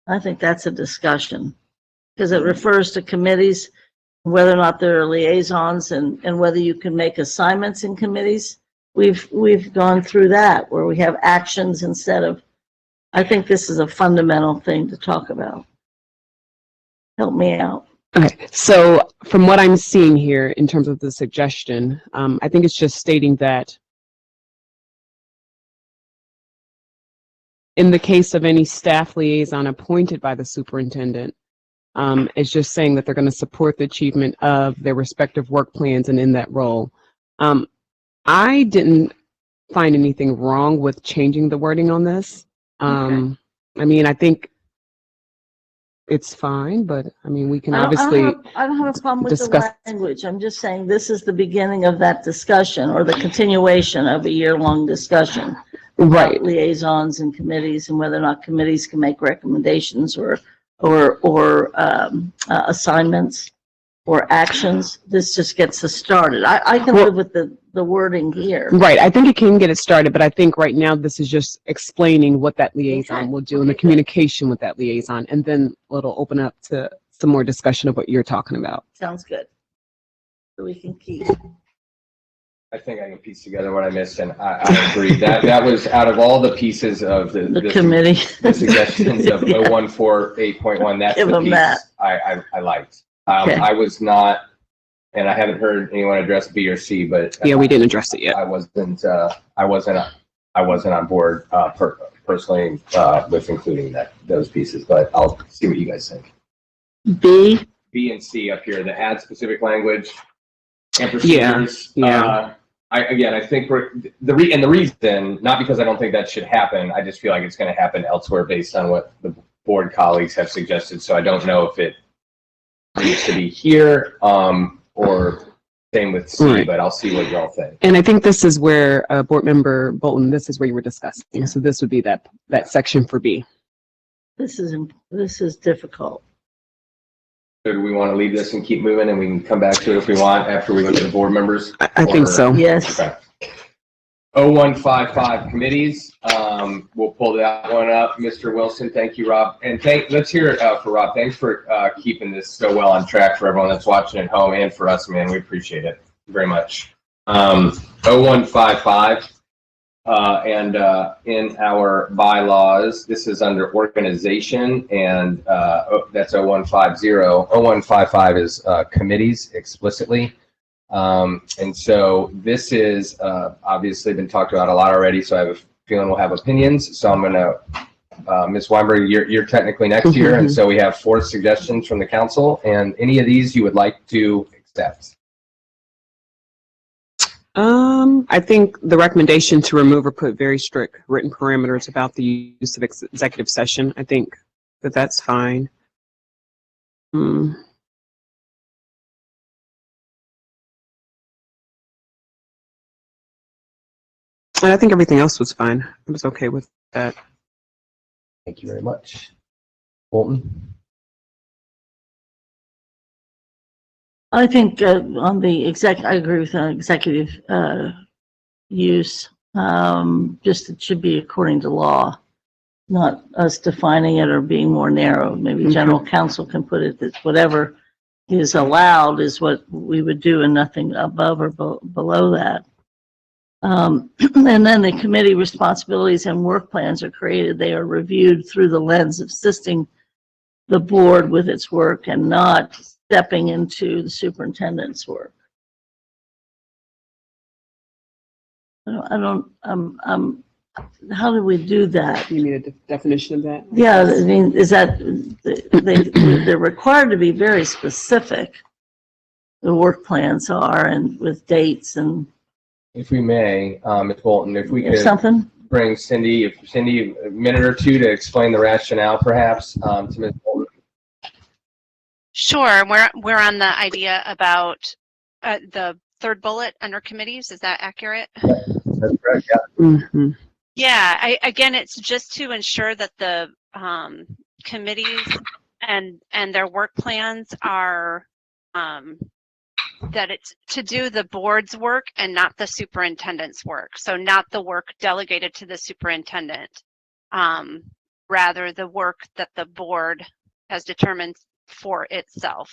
I think that's a discussion because it refers to committees, whether or not there are liaisons and whether you can make assignments in committees. We've gone through that where we have actions instead of, I think this is a fundamental thing to talk about. Help me out. Okay, so from what I'm seeing here in terms of the suggestion, I think it's just stating that in the case of any staff liaison appointed by the superintendent, it's just saying that they're going to support the achievement of their respective work plans and in that role. I didn't find anything wrong with changing the wording on this. Okay. I mean, I think it's fine, but I mean, we can obviously I don't have a problem with discuss. the language. I'm just saying this is the beginning of that discussion or the continuation of a year-long discussion. Right. About liaisons and committees and whether or not committees can make recommendations or assignments or actions. This just gets us started. I can live with the wording here. Right. I think it can get it started, but I think right now this is just explaining what that liaison will do and the communication with that liaison. And then it'll open up to some more discussion of what you're talking about. Sounds good. So we can keep. I think I can piece together what I missed, and I agree. That was out of all the pieces of the Committee. the suggestions of Yeah. 0148.1, that's Give the them piece that. I liked. Okay. I was not, and I haven't heard anyone address B or C, but Yeah, we didn't address it yet. I wasn't on board personally with including those pieces, but I'll see what you guys think. B. B and C up here, the add specific language and Yeah, procedures. yeah. I think the reason, not because I don't think that should happen, I just feel like it's going to happen elsewhere based on what the board colleagues have suggested. So I don't know if it needs to be here or same with C, Right. but I'll see what y'all think. And I think this is where Board Member Bolton, this is where you were discussing. So this would be that section for B. This is difficult. So do we want to leave this and keep moving and we can come back to it if we want after we look at the board members? I think so. Yes. Okay. 0155 committees. We'll pull that one up. Mr. Wilson, thank you, Rob. And let's hear it for Rob. Thanks for keeping this so well on track for everyone that's watching at home and for us, man. We appreciate it very much. 0155. And in our bylaws, this is under organization, and that's 0150. 0155 is committees explicitly. And so this is obviously been talked about a lot already, so I have a feeling we'll have opinions. So I'm going to, Ms. Weinberg, you're technically next here, and so we have 4 suggestions from the council, and any of these you would like to accept? I think the recommendation to remove or put very strict written parameters about the use of executive session, I think that's fine. And I think everything else was fine. I was okay with that. Thank you very much. Bolton? I think on the I agree with executive use. Just it should be according to law, not us defining it or being more narrow. Maybe general counsel can put it that whatever is allowed is what we would do and nothing above or below that. And then the committee responsibilities and work plans are created. They are reviewed through the lens of assisting the board with its work and not stepping into the superintendent's work. How do we do that? You need a definition of that? Yeah, I mean, is that, they're required to be very specific. The work plans are, and with dates and If we may, Ms. Bolton, if we or could something. bring Cindy, a minute or two to explain the rationale perhaps, to Ms. Bolton. Sure, we're on the idea about the third bullet under committees. Is that accurate? That's correct, yeah. Mm-hmm. Yeah, again, it's just to ensure that the committees and their work plans are that it's to do the board's work and not the superintendent's work. So not the work delegated to the superintendent, rather the work that the board has determined for itself.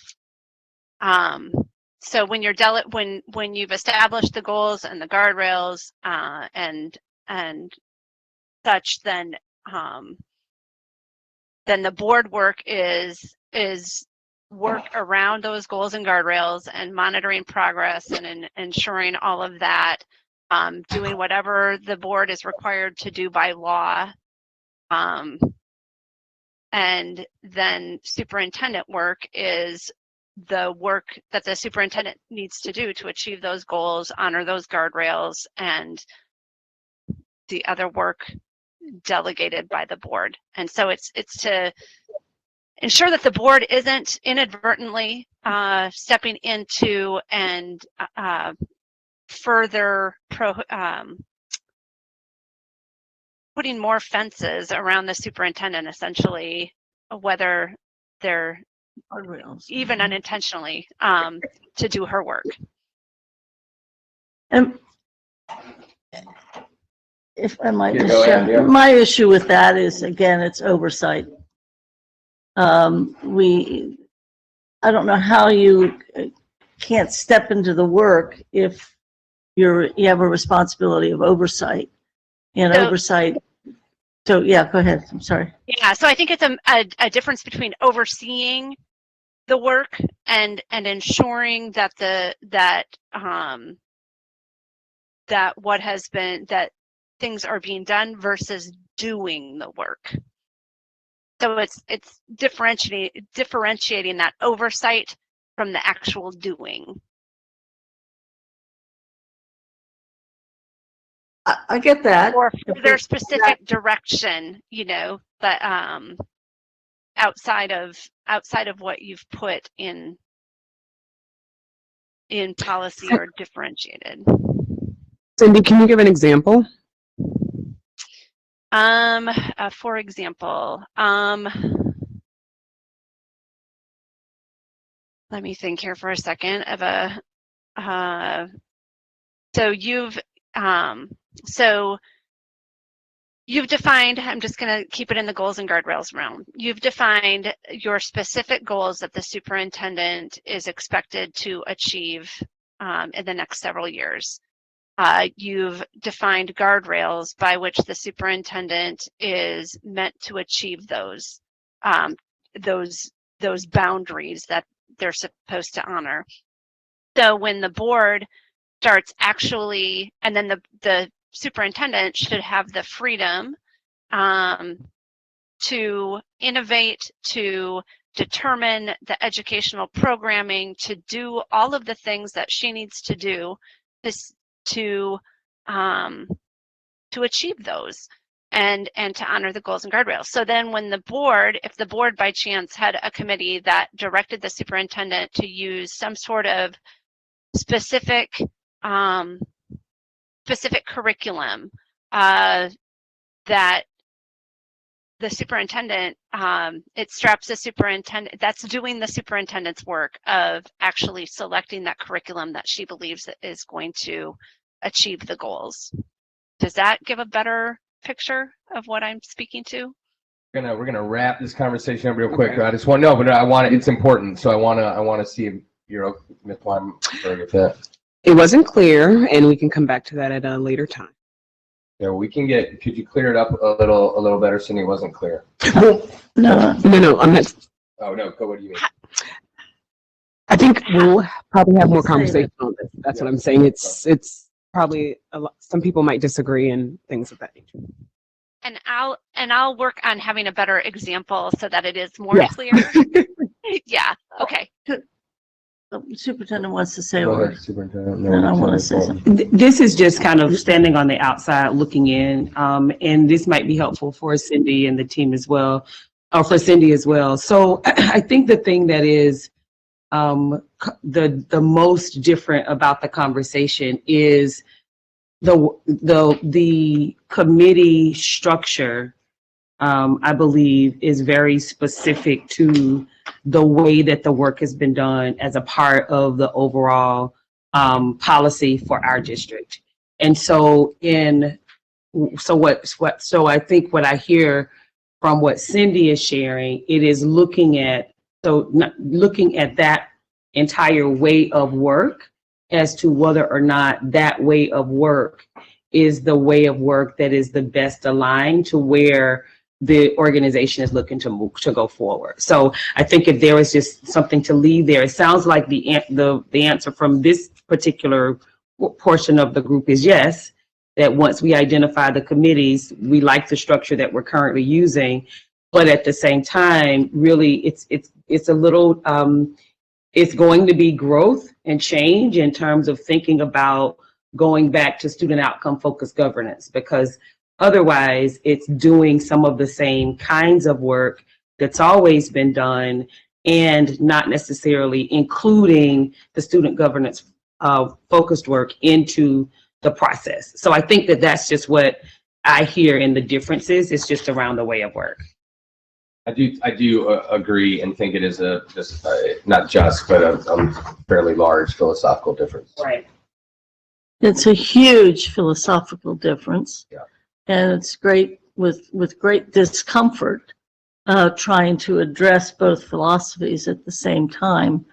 So when you're when you've established the goals and the guardrails and such, then the board work is work around those goals and guardrails and monitoring progress and ensuring all of that, doing whatever the board is required to do by law. And then superintendent work is the work that the superintendent needs to do to achieve those goals, honor those guardrails, and the other work delegated by the board. And so it's to ensure that the board isn't inadvertently stepping into and further putting more fences around the superintendent, essentially, whether they're even unintentionally, to do her work. And if I might, Yeah, go ahead, yeah. my issue with that is, again, it's oversight. I don't know how you can't step into the work if you have a responsibility of oversight. And So- oversight. So yeah, go ahead. I'm sorry. Yeah, so I think it's a difference between overseeing the work and ensuring that that what has been, that things are being done versus doing the work. So it's differentiating that oversight from the actual doing. I get that. Or further specific direction, but outside of what you've put in policy or differentiated. Cindy, can you give an example? For example, let me think here for a second of so you've defined, I'm just going to keep it in the goals and guardrails realm. You've defined your specific goals that the superintendent is expected to achieve in the next several years. You've defined guardrails by which the superintendent is meant to achieve those boundaries that they're supposed to honor. So when the board starts actually, and then the superintendent should have the freedom to innovate, to determine the educational programming, to do all of the things that she needs to do to achieve those and to honor the goals and guardrails. So then when if the board by chance had a committee that directed the superintendent to use some sort of specific curriculum that the superintendent, it straps the superintendent, that's doing the superintendent's work of actually selecting that curriculum that she believes is going to achieve the goals. Does that give a better picture of what I'm speaking to? We're gonna wrap this conversation up real quick. I just want to know, but it's important. So I want to see if you're okay with that. It wasn't clear, and we can come back to that at a later time. Yeah, we can could you clear it up a little better, Cindy? It wasn't clear. No, I'm not. Oh, no, what do you mean? I think we'll probably have more Say conversation on this. That's what I'm saying. It's probably a lot, some people might disagree and things of that nature. And I'll work on having a better example so that it is more Yeah. clear. Yeah, okay. The superintendent wants to say a Go word. ahead, Superintendent. And I want to say something. This is just kind of standing on the outside looking in, and this might be helpful for Cindy and the team as well, or for Cindy as well. So I think the thing that is the most different about the conversation is the committee structure. I believe is very specific to the way that the work has been done as a part of the overall policy for our district. And so so I think what I hear from what Cindy is sharing, it is looking at that entire way of work as to whether or not that way of work is the way of work that is the best aligned to where the organization is looking to go forward. So I think if there is just something to leave there, it sounds like the answer from this particular portion of the group is yes, that once we identify the committees, we like the structure that we're currently using, but at the same time, really it's a little, it's going to be growth and change in terms of thinking about going back to student outcome focused governance, because otherwise, it's doing some of the same kinds of work that's always been done and not necessarily including the student governance focused work into the process. So I think that that's just what I hear in the differences. It's just around the way of work. I do agree and think it is not just, but a fairly large philosophical difference. Right. It's a huge philosophical difference. Yeah. And it's great with great discomfort, trying to address both philosophies at the same time.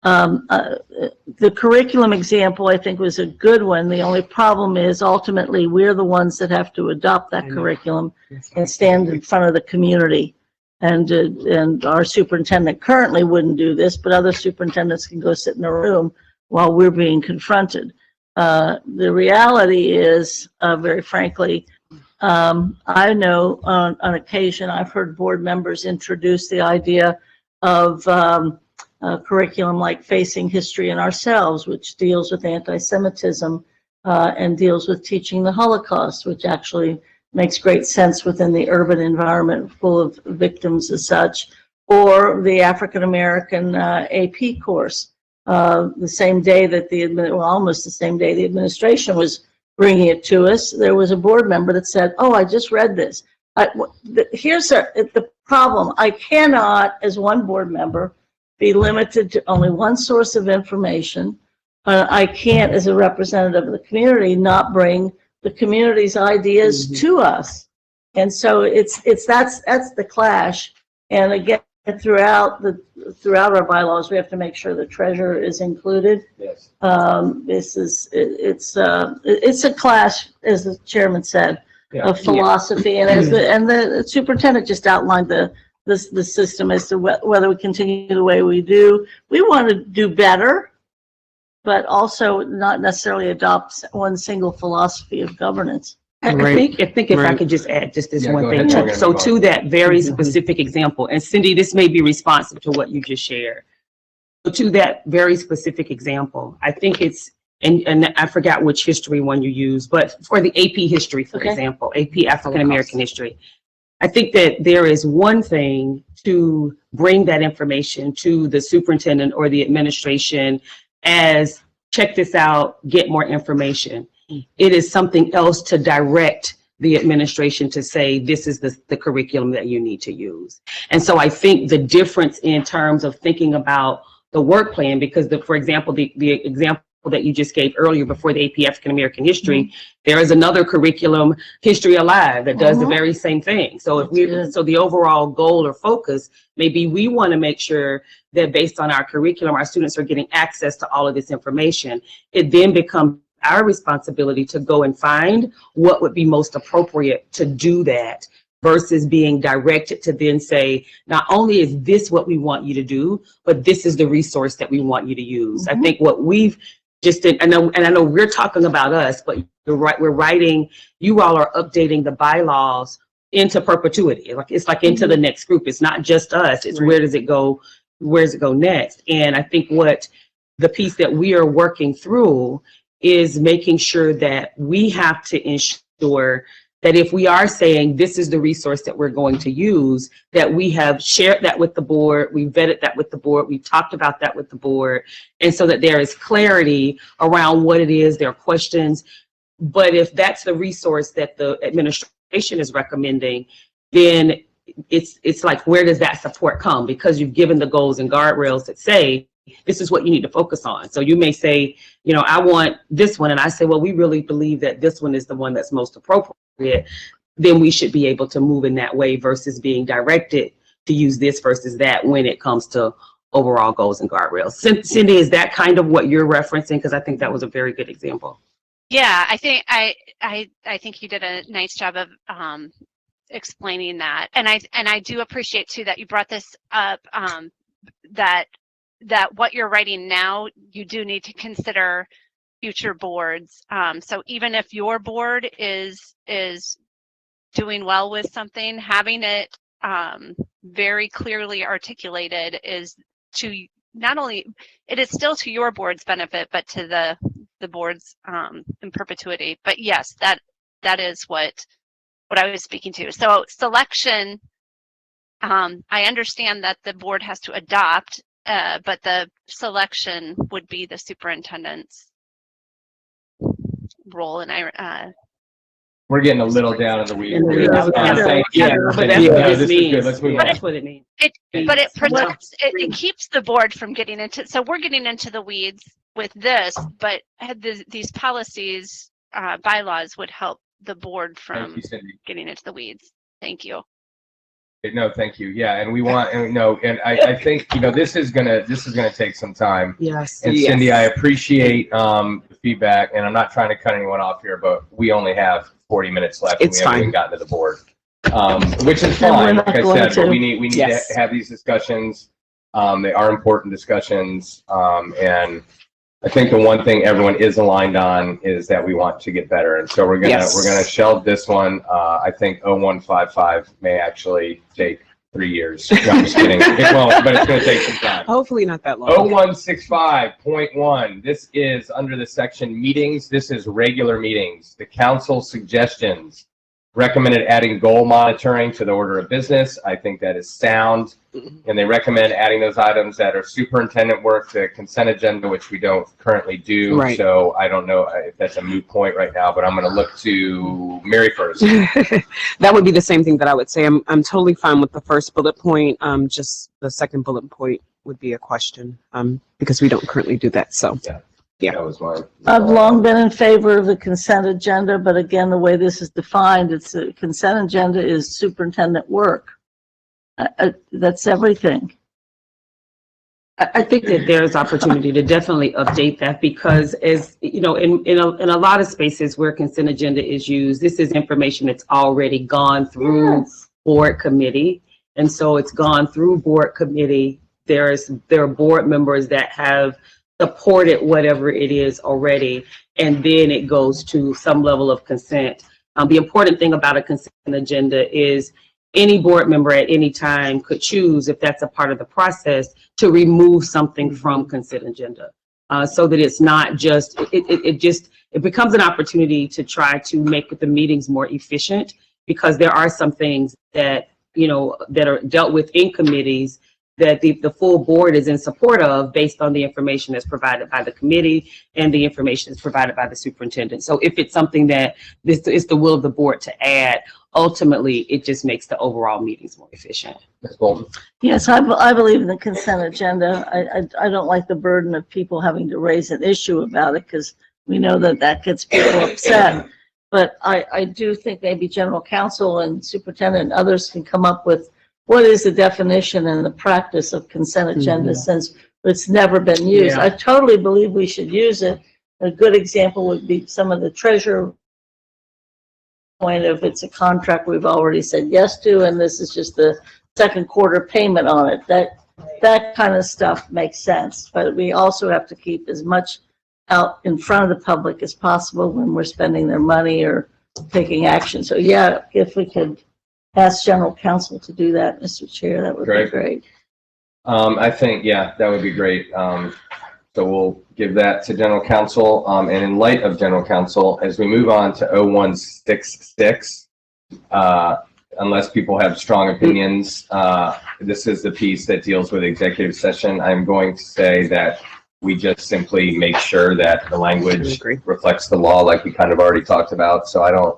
The curriculum example, I think, was a good one. The only problem is ultimately we're the ones that have to adopt that curriculum and stand in front of the community. And our superintendent currently wouldn't do this, but other superintendents can go sit in a room while we're being confronted. The reality is, very frankly, I know on occasion I've heard board members introduce the idea of a curriculum like Facing History and Ourselves, which deals with anti-Semitism and deals with teaching the Holocaust, which actually makes great sense within the urban environment full of victims as such, or the African American AP course. The same day that almost the same day the administration was bringing it to us, there was a board member that said, "Oh, I just read this." Here's the problem. I cannot, as one board member, be limited to only one source of information. I can't, as a representative of the community, not bring the community's ideas to us. And so that's the clash. And again, throughout our bylaws, we have to make sure the treasurer is included. Yes. It's a clash, as the chairman said, of philosophy. And and the superintendent just outlined the system as to whether we continue the way we do. We want to do better, but also not necessarily adopt one single philosophy of governance. I think if I could just add just this one thing. So to that very specific example, and Cindy, this may be responsive to what you just shared. So to that very specific example, I think it's, and I forgot which history one you used, but for the AP history, for example, AP African American history, I think that there is one thing to bring that information to the superintendent or the administration as, check this out, get more information. It is something else to direct the administration to say, this is the curriculum that you need to use. And so I think the difference in terms of thinking about the work plan, because for example, the example that you just gave earlier before the AP African American History, there is another curriculum, History Alive, that does the very same thing. So if we, so the overall goal or focus, maybe we want to make sure that based on our curriculum, our students are getting access to all of this information. It then becomes our responsibility to go and find what would be most appropriate to do that, versus being directed to then say, not only is this what we want you to do, but this is the resource that we want you to use. I think what we've just did, and I know we're talking about us, but you're right, we're writing, you all are updating the bylaws into perpetuity. Like it's like into the next group. It's not just us, it's where does it go next? And I think what the piece that we are working through is making sure that we have to ensure that if we are saying this is the resource that we're going to use, that we have shared that with the board, we vetted that with the board, we talked about that with the board, and so that there is clarity around what it is, their questions. But if that's the resource that the administration is recommending, then it's like, where does that support come? Because you've given the goals and guardrails that say, this is what you need to focus on. So you may say, you know, I want this one. And I say, well, we really believe that this one is the one that's most appropriate. Then we should be able to move in that way versus being directed to use this versus that when it comes to overall goals and guardrails. Cindy, is that kind of what you're referencing? Because I think that was a very good example. Yeah, I think you did a nice job of explaining that. And I do appreciate too that you brought this up, that what you're writing now, you do need to consider future boards. So even if your board is doing well with something, having it very clearly articulated is to not only, it is still to your board's benefit, but to the board's in perpetuity. But yes, that is what I was speaking to. So selection, I understand that the board has to adopt, but the selection would be the superintendent's role. And we're getting a little down in the weeds. Thank you. Yeah, But that's what this it is means. good. Let's move on. That's what it means. but it protects, it keeps the board from getting into, so we're getting into the weeds with this, but these policies, bylaws would help the board Thank from you, Cindy. getting into the weeds. Thank you. No, thank you. Yeah, and we want, and no, and I think, you know, this is gonna take some time. Yes. And Cindy, I appreciate the feedback, and I'm not trying to cut anyone off here, but we only have 40 minutes left. It's and we haven't even gotten to the board, which is fine. Like I said, but we need Yes. to have these discussions. They are important discussions, and I think the one thing everyone is aligned on is that we want to get better, and so we're gonna shelve this one. I think 0155 may actually take 3 years. No, I'm just kidding. It won't, but it's gonna take some time. Hopefully not that long. 0165.1. This is under the section meetings. This is regular meetings. The council suggestions recommended adding goal monitoring to the order of business. I think that is sound. And they recommend adding those items that are superintendent work to consent agenda, which we don't currently do. Right. So I don't know if that's a moot point right now, but I'm going to look to Mary first. That would be the same thing that I would say. I'm totally fine with the first bullet point. Just the second bullet point would be a question, because we don't currently do that. So yeah. That was mine. I've long been in favor of the consent agenda, but again, the way this is defined, it's a consent agenda is superintendent work. That's everything. I think that there's opportunity to definitely update that, because as you know, in a lot of spaces where consent agenda is used, this is information that's already gone through board committee. And so it's gone through board committee. There are board members that have supported whatever it is already, and then it goes to some level of consent. The important thing about a consent agenda is any board member at any time could choose, if that's a part of the process, to remove something from consent agenda. So that it's not just, it becomes an opportunity to try to make the meetings more efficient, because there are some things that, you know, that are dealt with in committees that the full board is in support of based on the information that's provided by the committee and the information that's provided by the superintendent. So if it's something that it's the will of the board to add, ultimately, it just makes the overall meetings more efficient. Ms. Bolton? Yes, I believe in the consent agenda. I don't like the burden of people having to raise an issue about it because we know that that gets people upset. But I do think maybe general counsel and superintendent and others can come up with what is the definition and the practice of consent agenda since it's never been used. Yeah. I totally believe we should use it. A good example would be some of the treasurer point of it's a contract we've already said yes to, and this is just the second quarter payment on it. That kind of stuff makes sense, but we also have to keep as much out in front of the public as possible when we're spending their money or taking action. So yeah, if we could ask general counsel to do that, Mr. Chair, that would be great. I think, yeah, that would be great. So we'll give that to general counsel. And in light of general counsel, as we move on to 0166, unless people have strong opinions, this is the piece that deals with executive session. I'm going to say that we just simply make sure that the language reflects the law like we kind of already talked about. So I don't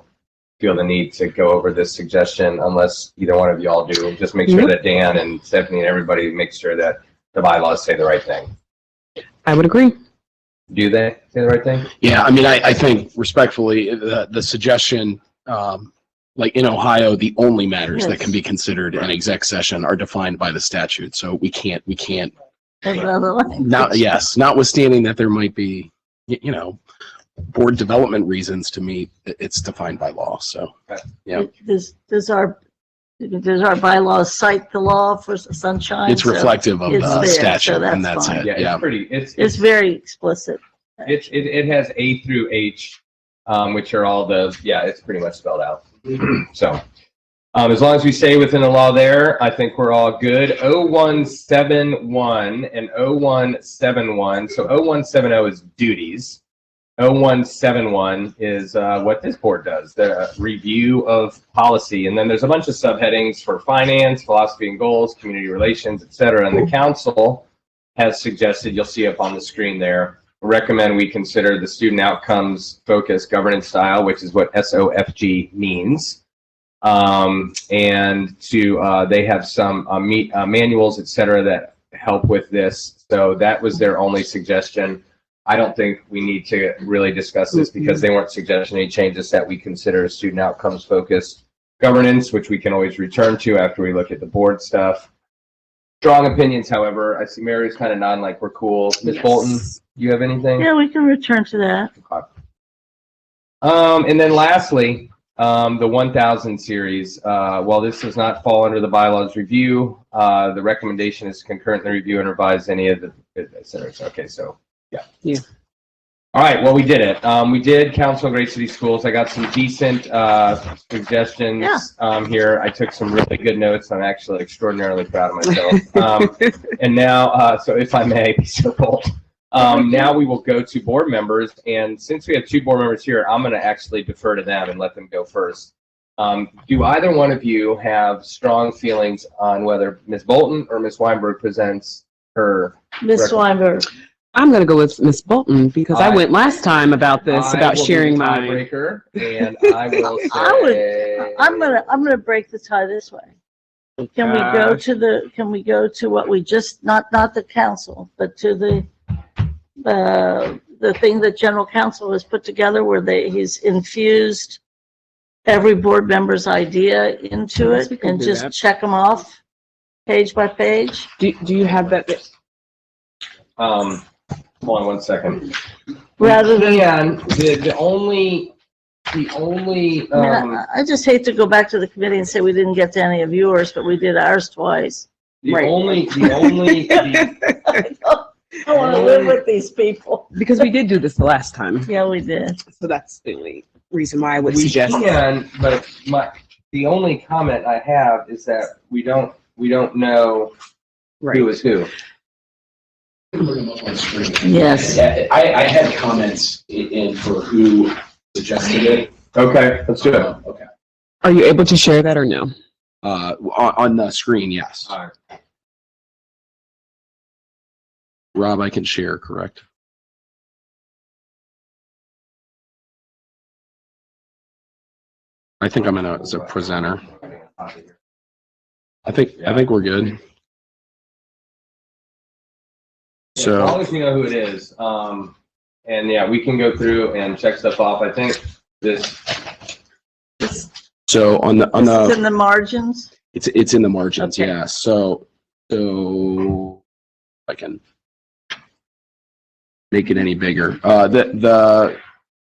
feel the need to go over this suggestion unless either one of y'all do. Just make sure that Dan and Stephanie and everybody makes sure that the bylaws say the right thing. I would agree. Do they say the right thing? Yeah, I mean, I think respectfully, the suggestion, like in Ohio, the only matters that can be considered in exec session are defined by the statute. So we can't, notwithstanding that there might be, board development reasons, to me, it's defined by law. So, yeah. Does our bylaws cite the law for sunshine? It's reflective of the statute, so and that's fine. it. Yeah, it's very explicit. It has A through H, which are all it's pretty much spelled out. So, as long as we stay within the law there, I think we're all good. 0171 and 0171. So 0170 is duties. 0171 is what this board does, the review of policy. And then there's a bunch of subheadings for finance, philosophy and goals, community relations, et cetera. And the council has suggested, you'll see up on the screen there, recommend we consider the student outcomes focused governance style, which is what SOFG means. And they have some manuals, et cetera, that help with this. So that was their only suggestion. I don't think we need to really discuss this because they weren't suggesting any changes that we consider student outcomes focused governance, which we can always return to after we look at the board stuff. Strong opinions, however. I see Mary's kind of nodding like we're cool. Ms. Bolton, you have anything? Yeah, we can return to that. Okay. And then lastly, the 1000 series. While this does not fall under the bylaws review, the recommendation is to concurrently review and revise any of the, et cetera. Okay, so. Yeah. All right. Well, we did it. We did Council of Great City Schools. I got some decent suggestions here. I took some really good notes. I'm actually extraordinarily proud of myself. And now, so if I may be so bold, now we will go to board members. And since we have two board members here, I'm going to actually defer to them and let them go first. Do either one of you have strong feelings on whether Ms. Bolton or Ms. Weinberg presents her? Ms. Weinberg. I'm going to go with Ms. Bolton because I went last time about this, about sharing my tiebreaker, and I will say I'm gonna break the tie this way. Can we go to what we just, not the council, but to the thing that general counsel has put together where he's infused every board member's idea into it and just check them off page by page? Do you have that? Hold on one second. Rather than, the only I just hate to go back to the committee and say we didn't get to any of yours, but we did ours twice. I I want to live with these people. Because we did do this the last time. Yeah, we did. So that's the only reason why I would we suggest. can, but the only comment I have is that we don't know who is who. Yes. I had comments in for who suggested it. Okay, let's do it. Okay. Are you able to share that or no? On the screen, yes. All right. Rob, I can share, correct? I think I'm in as a presenter. I think we're good. As So, long as we know who it is, and yeah, we can go through and check stuff off. I think this, so on This is in the margins. it's in the margins, Okay. yeah. So I can make it any bigger.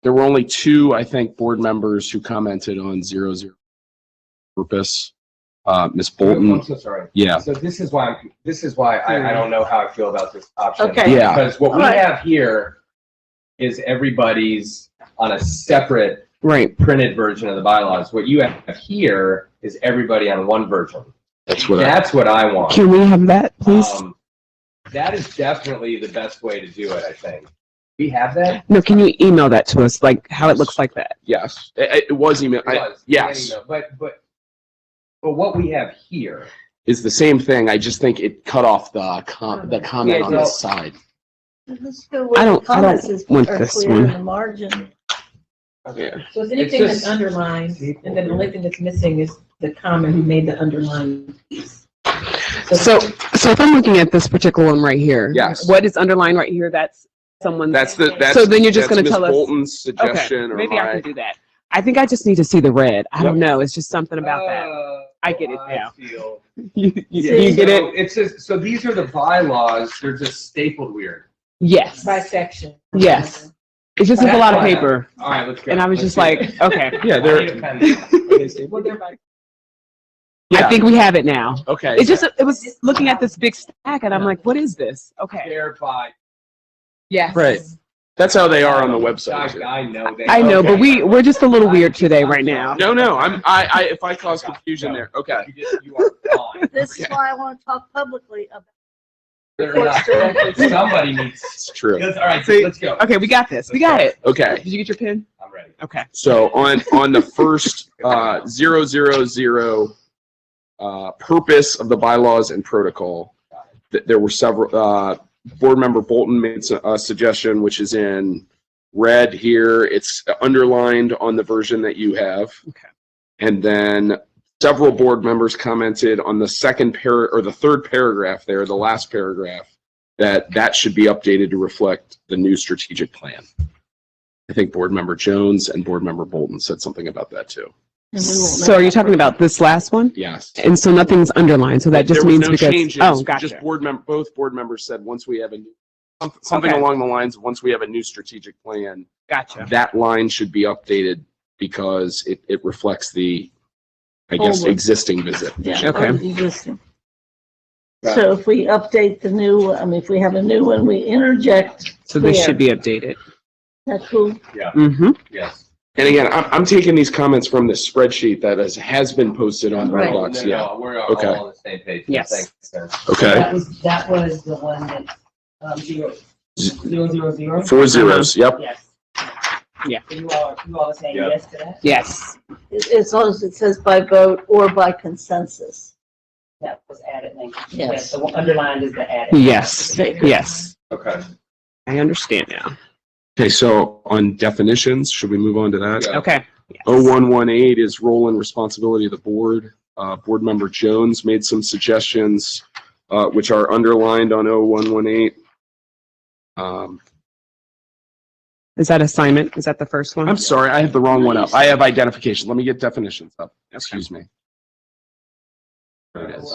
There were only two, I think, board members who commented on 00 purpose. Ms. Bolton. I'm so sorry. Yeah. So this is why I don't know how I feel about this option. Okay. Yeah. Because what we All right. have here is everybody's on a separate Right. printed version of the bylaws. What you have here is everybody on one version. That's what That's what I want. Can we have that, please? That is definitely the best way to do it, I think. We have that? No, can you email that to us, like how it looks like that? yes. It was email. It was. Yes. But what we have here. Is the same thing. I just think it cut off the comment Yeah, on no. the side. Let's go with I don't- the comments I don't is- want are this clear one. in the margin. Yeah. So is anything just- that's underlined, and then the only thing that's missing is the comment who made the underlined piece. So if I'm looking at this particular one right here. Yes. What is underlined right here? That's someone's. That's So then you're just that's gonna Ms. tell us- Bolton's Okay, suggestion or maybe I my. can do that. I think I just need to see the red. I don't know. It's just something about that. I get it I now. feel- You See? get it? So it's just, so these are the bylaws. They're just stapled weird. Yes. By section. Yes. It's just a lot of That's fine. paper. All right, let's go. And I was Let's just do like, it. okay. Yeah, I they're. need a pen. Well, they're by I think we have it now. Okay. It's just, it was looking at this big stack and I'm like, what is this? Okay. Thereby. Yes. Right. That's how they are on the website. I know. I know, but Okay. we're just a little weird today right now. No, if I cause confusion there, okay. You are fine. This is why I want to talk publicly about. They're not- Somebody needs. It's true. All right, See? let's go. Okay, we got this. We got it. Okay. Did you get your pen? I'm ready. Okay. So on the first 000 purpose of the bylaws and protocol, there were several. Board member Bolton made a suggestion, which is in red here. It's underlined on the version that you have. Okay. And then several board members commented on the the third paragraph there, the last paragraph, that should be updated to reflect the new strategic plan. I think board member Jones and board member Bolton said something about that too. And we won't So know are you that talking for- about this last one? Yes. And so nothing's underlined, so that just There was means no because, changes, oh, gotcha. Just both board members said once we have a new, something Okay. along the lines of once we have a new strategic plan, Gotcha. that line should be updated because it reflects the, I guess, Old one. existing visit. Yeah, Okay. existing. So if we update the new, if we have a new one, we interject. So this there. should be updated. That's cool. Mm-hmm. Yes. And again, I'm taking these comments from this spreadsheet that has been posted on Right. Dropbox. Yeah. No, we're all Okay. on the same page. Yes. Thanks, sir. Okay. That was the one that, 000? 4 zeros. Yep. Yes. Yeah. So you all are saying Yeah. yes to that? Yes. As long as it says by vote or by consensus. That was added, thank you. Yes. The one underlined is the added. Yes. Yes. Okay. I understand now. Okay. So on definitions, should we move on to that? Yeah. Okay. Yes. 0118 is role and responsibility of the board. Board member Jones made some suggestions, which are underlined on 0118. Is that assignment? Is that the first one? I'm sorry, I have the wrong one up. I have identification. Let me get definitions up. Excuse me. There it is.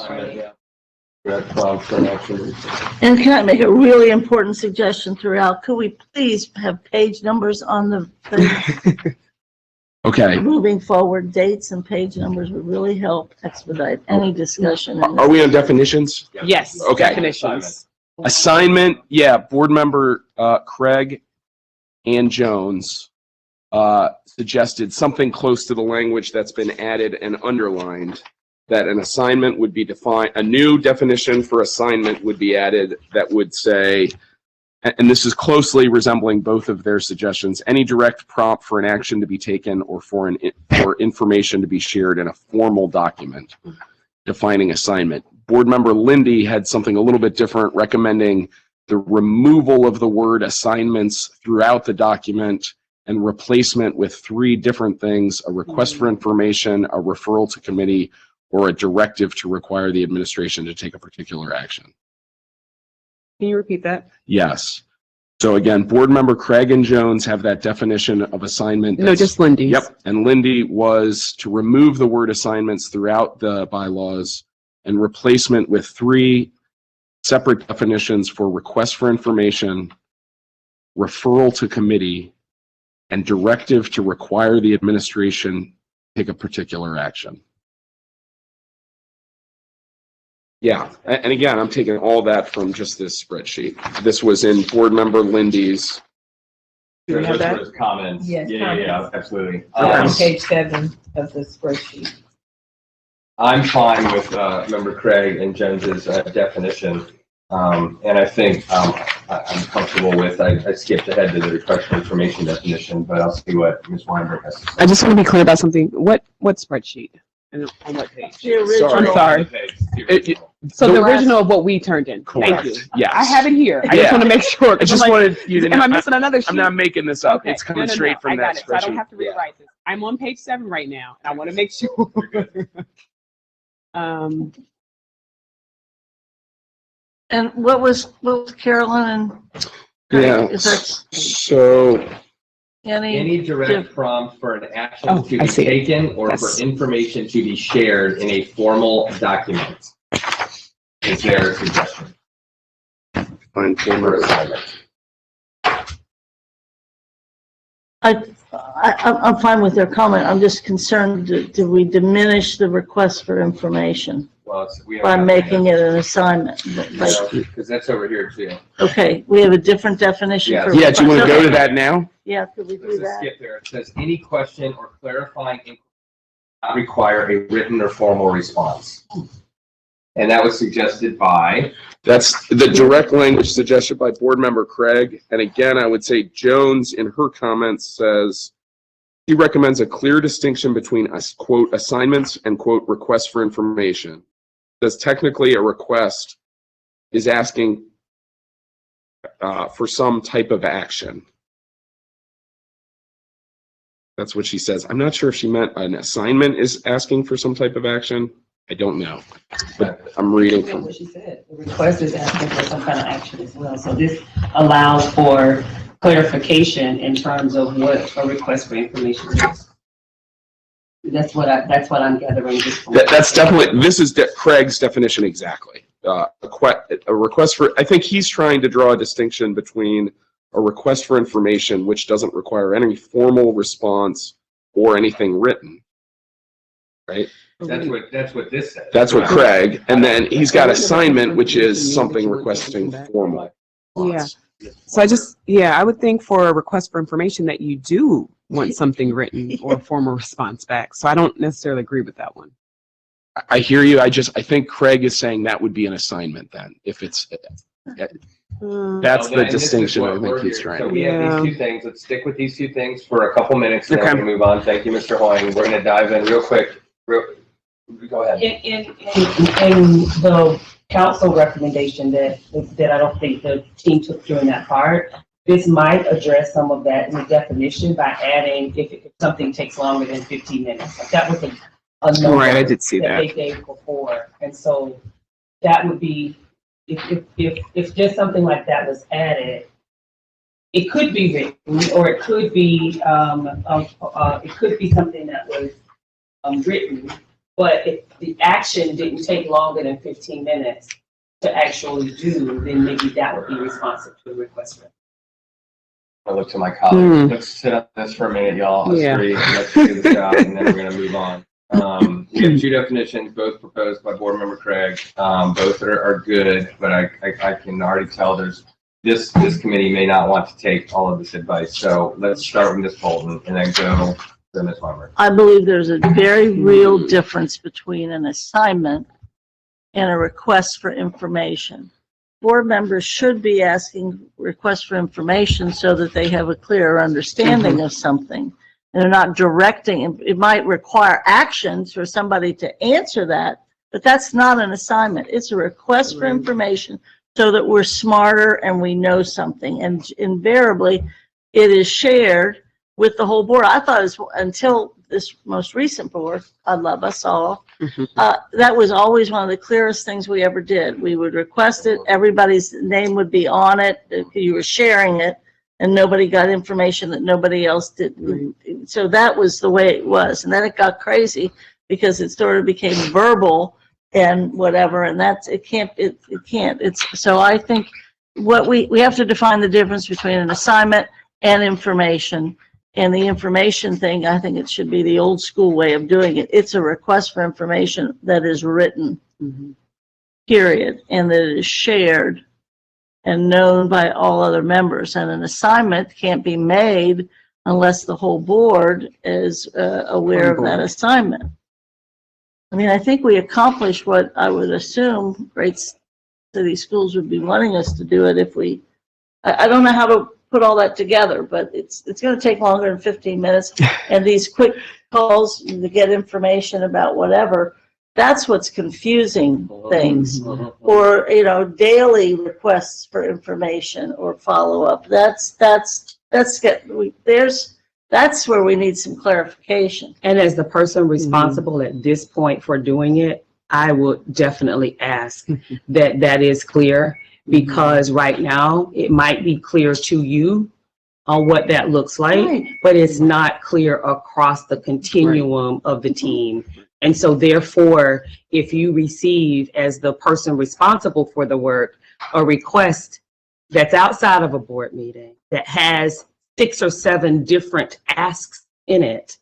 And can I make a really important suggestion throughout? Could we please have page numbers on the thing? Okay. Moving forward, dates and page numbers would really help expedite any discussion. in Are we on definitions? Yes. Okay. Definitions. Assignment, yeah, board member Craig and Jones suggested something close to the language that's been added and underlined, that an assignment would be defined, a new definition for assignment would be added that would say, and this is closely resembling both of their suggestions, any direct prompt for an action to be taken or for information to be shared in a formal document defining assignment. Board member Lindy had something a little bit different, recommending the removal of the word assignments throughout the document and replacement with 3 different things: a request for information, a referral to committee, or a directive to require the administration to take a particular action. Can you repeat that? Yes. So again, board member Craig and Jones have that definition of assignment. No, just Lindy's. Yep. And Lindy was to remove the word assignments throughout the bylaws and replacement with 3 separate definitions for request for information, referral to committee, and directive to require the administration to take a particular action. Yeah, and again, I'm taking all that from just this spreadsheet. This was in board member Lindy's. Do we have that? There's comments. Yes, Yeah, absolutely. On page 7 of the spreadsheet. I'm fine with member Craig and Jones's definition. And I think I'm comfortable with, I skipped ahead to the request for information definition, but I'll see what Ms. Weinberg has to say. I just want to be clear about something. What spreadsheet? And on what page? The original. I'm sorry. So the original of what we turned in. Thank you. Yes. I have it here. I just want to make sure. I just wanted you to know. Am I missing another sheet? I'm not making this up. Okay. It's coming No. straight from I got that it. So I don't spreadsheet. have to rewrite this. I'm on page 7 right now, and I want to make sure. And what was Carolyn and? Yeah. Is that So Any direct prompt for an action to I be see it. taken or Yes. for information to be shared in a formal document. Is there a suggestion? fine, For assignment? I'm fine with their comment. I'm just concerned, do we diminish the request for information Well, we by making it an assignment? Because that's over here too. Okay, we have a different definition Yeah. for. Yeah, do you want to go to that now? Yeah, could we do There's a that? skip there. It says any question or clarifying inquiry not require a written or formal response. And that was suggested by, That's the direct language suggested by board member Craig. And again, I would say Jones in her comments says she recommends a clear distinction between quote assignments and quote requests for information. Says technically a request is asking for some type of action. That's what she says. I'm not sure if she meant an assignment is asking for some type of action. I don't know, but I'm reading from. What she said, the request is asking for some kind of action as well. So this allows for clarification in terms of what a request for information is. That's what I'm gathering. That's definitely, this is Craig's definition exactly. A request for, I think he's trying to draw a distinction between a request for information, which doesn't require any formal response or anything written, right? that's what this says. That's what Craig, and then he's got assignment, which is something requesting formal. Yeah. So I would think for a request for information that you do want something written or a formal response back. So I don't necessarily agree with that one. I hear you. I think Craig is saying that would be an assignment then, if it's, that's Well, the then this is distinction what I think we're he's here. trying So to. we have these 2 things. Let's stick with these 2 things for a couple minutes, then we're Okay. gonna move on. Thank you, Mr. Hoying. We're gonna dive in real quick. Go ahead. In the council recommendation that I don't think the team took during that part, this might address some of that in the definition by adding if something takes longer than 15 minutes. Like that was a number Right, I did see that that. they gave before. And so that would be, if just something like that was added, it could be written, or it could be something that was written, but if the action didn't take longer than 15 minutes to actually do, then maybe that would be responsive to the request. I look to my colleagues. Let's sit on this for a minute, y'all. Us Yeah. three. Let's do the job, and then we're gonna move on. We have 2 definitions, both proposed by Board Member Craig. Both are good, but I can already tell this committee may not want to take all of this advice. So let's start with Ms. Bolton and then go to Ms. Weinberg. I believe there's a very real difference between an assignment and a request for information. Board members should be asking requests for information so that they have a clearer understanding of something. And they're not directing, it might require actions for somebody to answer that, but that's not an assignment. It's a request for information so that we're smarter and we know something. And invariably, it is shared with the whole board. I thought it was, until this most recent board, I love us all, that was always one of the clearest things we ever did. We would request it, everybody's name would be on it, you were sharing it, and nobody got information that nobody else did. So that was the way it was. And then it got crazy because it sort of became verbal and whatever, and that's, it can't, it's, so I think what we have to define the difference between an assignment and information. And the information thing, I think it should be the old school way of doing it. It's a request for information that is written, period, and that is shared and known by all other members. And an assignment can't be made unless the whole board is aware of that assignment. I mean, I think we accomplished what I would assume great city schools would be wanting us to do it if we, I don't know how to put all that together, but it's going to take longer than 15 minutes. And these quick calls to get information about whatever, that's what's confusing things. Or, you know, daily requests for information or follow-up. That's where we need some clarification. And as the person responsible at this point for doing it, I would definitely ask that that is clear, because right now it might be clear to you on what that looks like, but it's not clear across the continuum of the team. And so therefore, if you receive, as the person responsible for the work, a request that's outside of a board meeting that has 6 or 7 different asks in it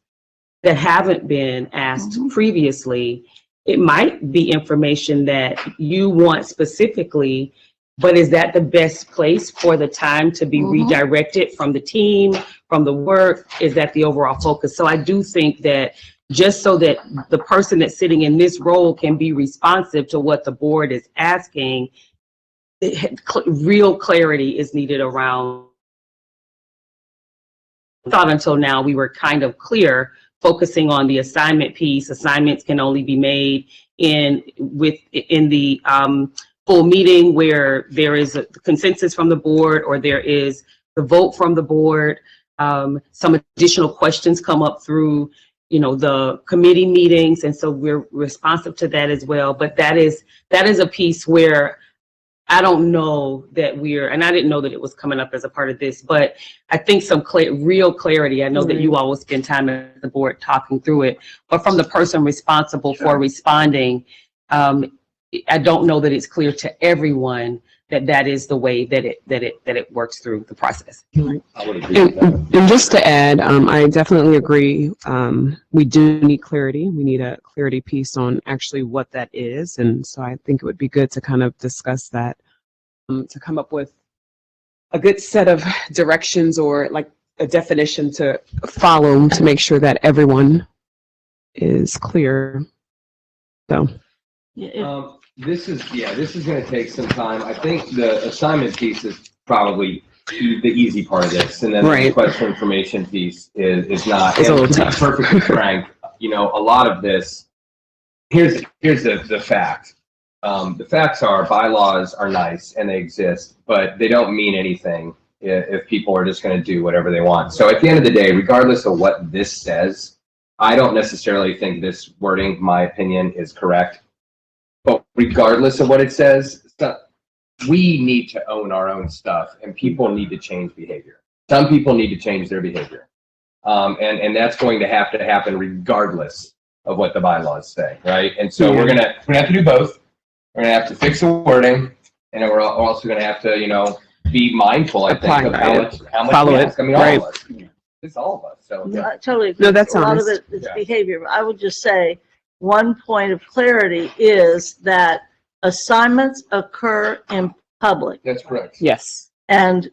that haven't been asked previously, it might be information that you want specifically, but is that the best place for the time to be redirected from the team, from the work? Is that the overall focus? So I do think that just so that the person that's sitting in this role can be responsive to what the board is asking, real clarity is needed around. I thought until now we were kind of clear, focusing on the assignment piece. Assignments can only be made in the full meeting where there is a consensus from the board or there is the vote from the board. Some additional questions come up through, you know, the committee meetings, and so we're responsive to that as well. But that is a piece where I don't know that and I didn't know that it was coming up as a part of this, but I think some real clarity. I know that you all will spend time at the board talking through it, but from the person responsible for responding, I don't know that it's clear to everyone that that is the way that it works through the process. I would agree with that. And just to add, I definitely agree. We do need clarity. We need a clarity piece on actually what that is. And so I think it would be good to kind of discuss that, to come up with a good set of directions or like a definition to follow to make sure that everyone is clear. So. This is going to take some time. I think the assignment piece is probably the easy part of this, and then the request for information piece is not. It's a little to be tough. perfectly frank, you know, a lot of this. Here's the fact. The facts are bylaws are nice and they exist, but they don't mean anything if people are just going to do whatever they want. So at the end of the day, regardless of what this says, I don't necessarily think this wording, my opinion, is correct. But regardless of what it says, we need to own our own stuff, and people need to change behavior. Some people need to change their behavior. And that's going to happen regardless of what the bylaws say, right? And so we're gonna have to do both. We're gonna have to fix the wording, and then we're also gonna have to, you know, be mindful, I think, of how much Follow we it. ask. I mean, all of us. It's all of us. So I totally agree. No, that's a lot honest. of it is behavior. I would just say one point of clarity is that assignments occur in public, that's correct. Yes. and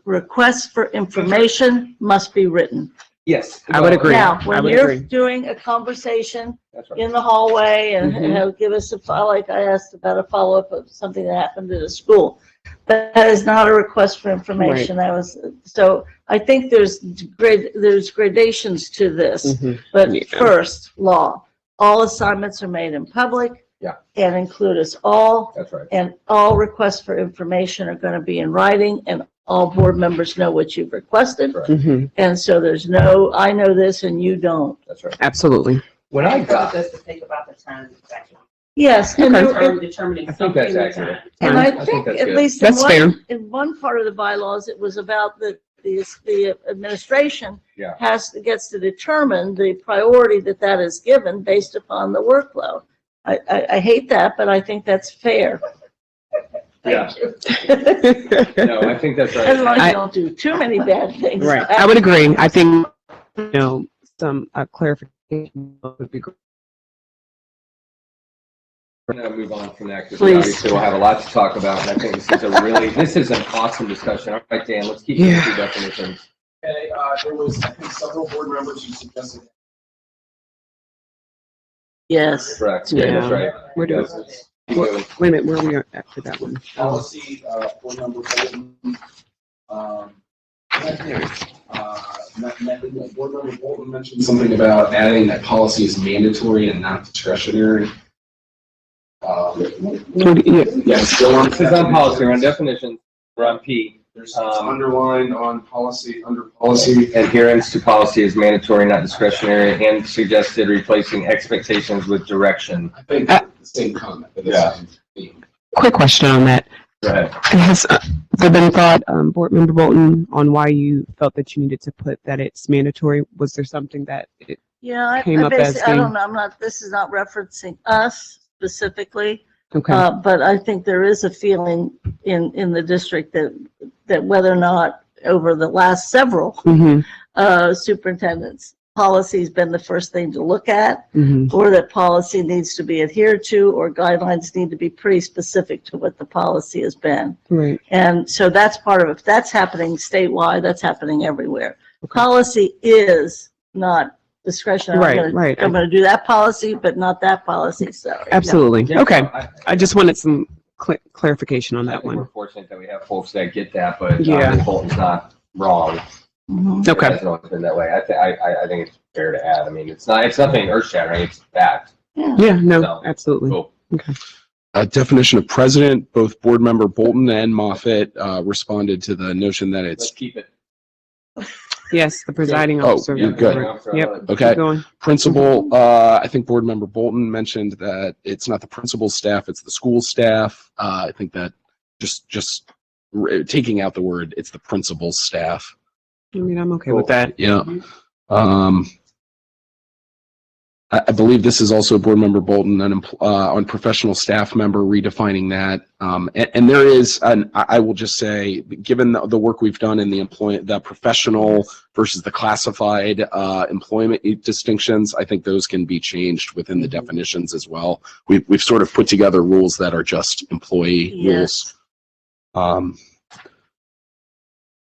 requests for information must be written. Yes, I would agree. Now, I when would you're agree. doing a conversation That's right. in the hallway and Mhm. you know, give us like I asked about a follow-up of something that happened at a school. That is not a request for information. That was, so I think there's gradations to this. Mhm. But Yeah. first, law, all assignments are made in public. Yeah. And include us all. That's right. And all requests for information are going to be in writing, and all board members know what you've requested. Mhm. And so there's no, I know this and you don't. That's right. Absolutely. When I got, Us to think about the time it's actually Yes, and determining I think that's something in accurate. time. And I I think think that's at good. least That's fair. in one part of the bylaws, it was about the administration Yeah. gets to determine the priority that is given based upon the workload. I hate that, but I think that's fair. Yeah. Thank you. No, I think that's As long right. as you don't do too many bad things. Right. I would agree. I think, you know, some clarification would be great. We're gonna move on from that because Please. obviously we'll have a lot to talk about, and I think this is an awesome discussion. All right, Dan, let's keep Yeah. the two definitions. Okay, there was, I think, several board members who suggested. Yes. Correct. Yeah. That's right. We're doing, Keep moving. wait a minute, where are we at for that one? Policy, board member Bolton, board member Bolton mentioned something about adding that policy is mandatory and not discretionary. Yeah, still on. This is on policy, we're on definitions, we're on P. There's underlined on policy, under policy. Adherence to policy is mandatory, not discretionary, and suggested replacing expectations with direction. I think the same comment. But the Yeah. same theme. Quick question on that. Go ahead. Has there been thought, Board Member Bolton, on why you felt that you needed to put that it's mandatory? Was there something that it Yeah, I came up as basically, I don't being- know, this is not referencing us specifically. okay? But I think there is a feeling in the district that whether or not over the last several Mm-hmm. superintendents, policy's been the first thing to look at, Mm-hmm. or that policy needs to be adhered to, or guidelines need to be pretty specific to what the policy has been. Right. And so that's part of it. That's happening statewide, that's happening everywhere. Policy is not discretionary. Right. I'm gonna do that policy, but not that policy, so. yeah. Absolutely. Yeah, Okay. I- I just wanted some clarification on I that think we're one. fortunate that we have folks that get that, but Yeah. Ms. Bolton's not wrong. Mhm. Okay. It hasn't always been that way. I think it's fair to add. I mean, it's nothing earth shattering, it's fact. Yeah, no, So, absolutely. Cool. Definition of president, both board member Bolton and Moffett responded to the notion that Let's it's keep it. Yes, the presiding Oh, officer. you're good. Yep. Okay. Keep going. principal. I think board member Bolton mentioned that it's not the principal's staff, it's the school staff. I think that just taking out the word, it's the principal's staff. I mean, I'm okay with that. Yeah. I believe this is also board member Bolton on professional staff member, redefining that. And there is, I will just say, given the work we've done in the professional versus the classified employment distinctions, I think those can be changed within the definitions as well. We've sort of put together rules that are just employee rules.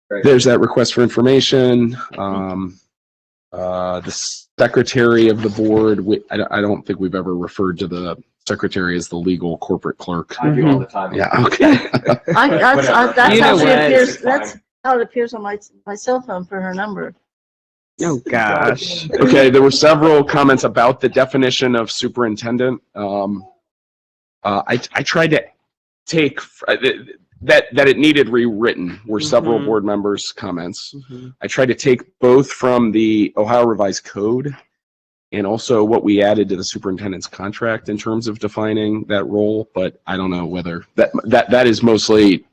Right. There's that request for information. The secretary of the board, I don't think we've ever referred to the secretary as the legal corporate clerk. I do all the time. Yeah, okay. That's You how know she what? appears, that's how it appears on my cell phone for her number. Oh, gosh. Okay, there were several comments about the definition of superintendent. I tried to take that it needed rewritten were several board members' comments. I tried to take both from the Ohio Revised Code and also what we added to the superintendent's contract in terms of defining that role, but I don't know whether that is mostly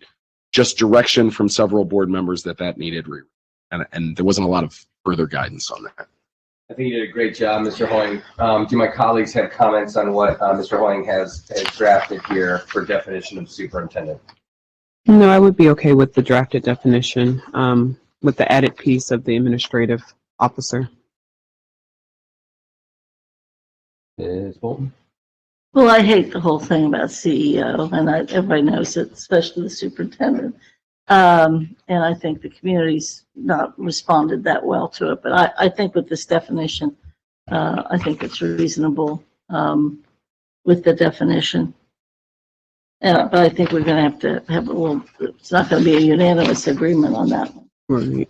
just direction from several board members that needed and there wasn't a lot of further guidance on that. I think you did a great job, Mr. Hoying. Do my colleagues have comments on what Mr. Hoying has drafted here for definition of superintendent? No, I would be okay with the drafted definition, with the added piece of the administrative officer. Ms. Bolton? Well, I hate the whole thing about CEO, and everybody knows it, especially the superintendent. And I think the community's not responded that well to it, but I think with this definition, I think it's reasonable with the definition. But I think we're going to have a little, it's not going to be a unanimous agreement on that one. Right.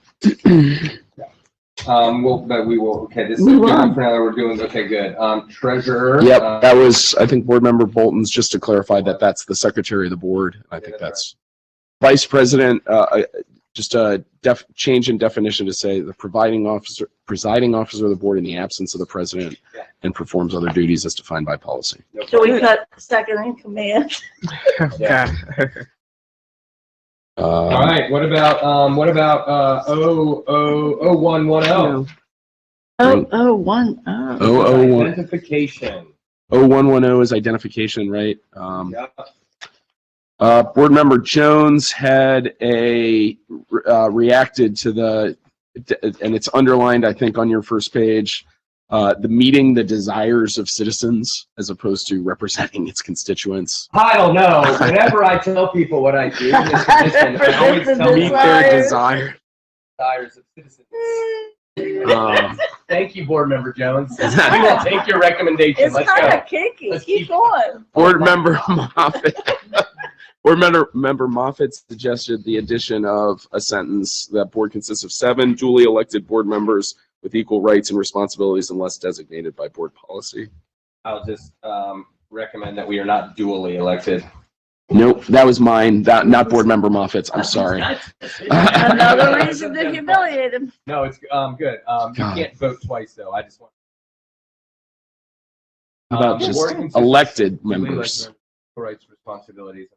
But we will, okay, this is Move good on. for now, we're doing, okay, good. Treasurer. Yep, that was, I think, board member Bolton's, just to clarify that that's the secretary of the board. I think that's Vice President, just a change in definition to say the presiding officer of the board in the absence of the president and performs other duties as defined by policy. So we got second in command. Yeah. All right, what about 0110? 0110. Identification. 0110 is identification, right? Yeah. Board member Jones had reacted to and it's underlined, I think, on your first page, the meeting the desires of citizens as opposed to representing its constituents. I don't know. Whenever I tell people what I do in this position, I always tell Meet them their desire. desires of citizens. Thank you, Board Member Jones. We will take your recommendation. It's Let's kind go. of kinky. Let's Keep going. Board member Moffett. Board member Moffett suggested the addition of a sentence that board consists of 7 duly elected board members with equal rights and responsibilities unless designated by board policy. I'll just recommend that we are not duly elected. Nope, that was mine. Not board member Moffitt's. I'm sorry. Another reason to humiliate him. No, it's good. You can't vote twice though. I just want. How about the just board consists of elected duly members? elected rights, responsibilities.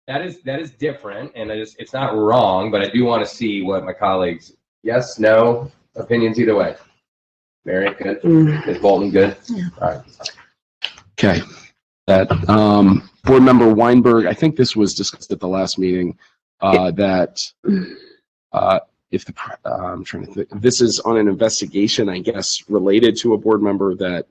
That is different, and it's not wrong, but I do want to see what my colleagues. Yes, no, opinions either way. Mary, good. Is Bolton good? Yeah. All right. Okay. That board member Weinberg, I think this was discussed at the last meeting, that if I'm trying to think, this is on an investigation, I guess, related to a board member, that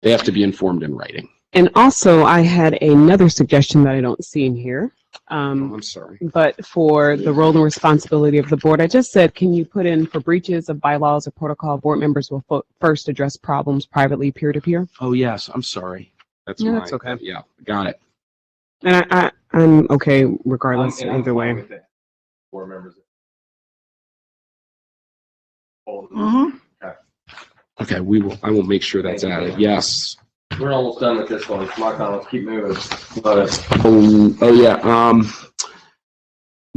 they have to be informed in writing. And also, I had another suggestion that I don't see in here. I'm sorry. But for the role and responsibility of the board, I just said, can you put in for breaches of bylaws or protocol, board members will first address problems privately, peer-to-peer? Oh, yes, I'm sorry. That's No, mine. that's okay. Yeah, got it. And I'm okay regardless, I'm either fine way. with it. Board members. Mhm. Okay, I will make sure that's added. Yes. We're almost done with this one. Come on, let's keep moving. Oh yeah.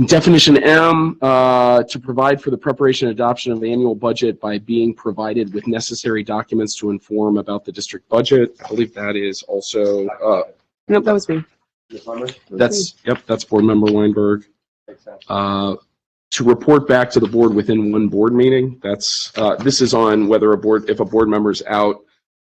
Definition M, to provide for the preparation and adoption of the annual budget by being provided with necessary documents to inform about the district budget. I believe that is also, Nope, that was me. that's board member Weinberg. Makes sense. To report back to the board within one board meeting. That's, this is on whether if a board member's out,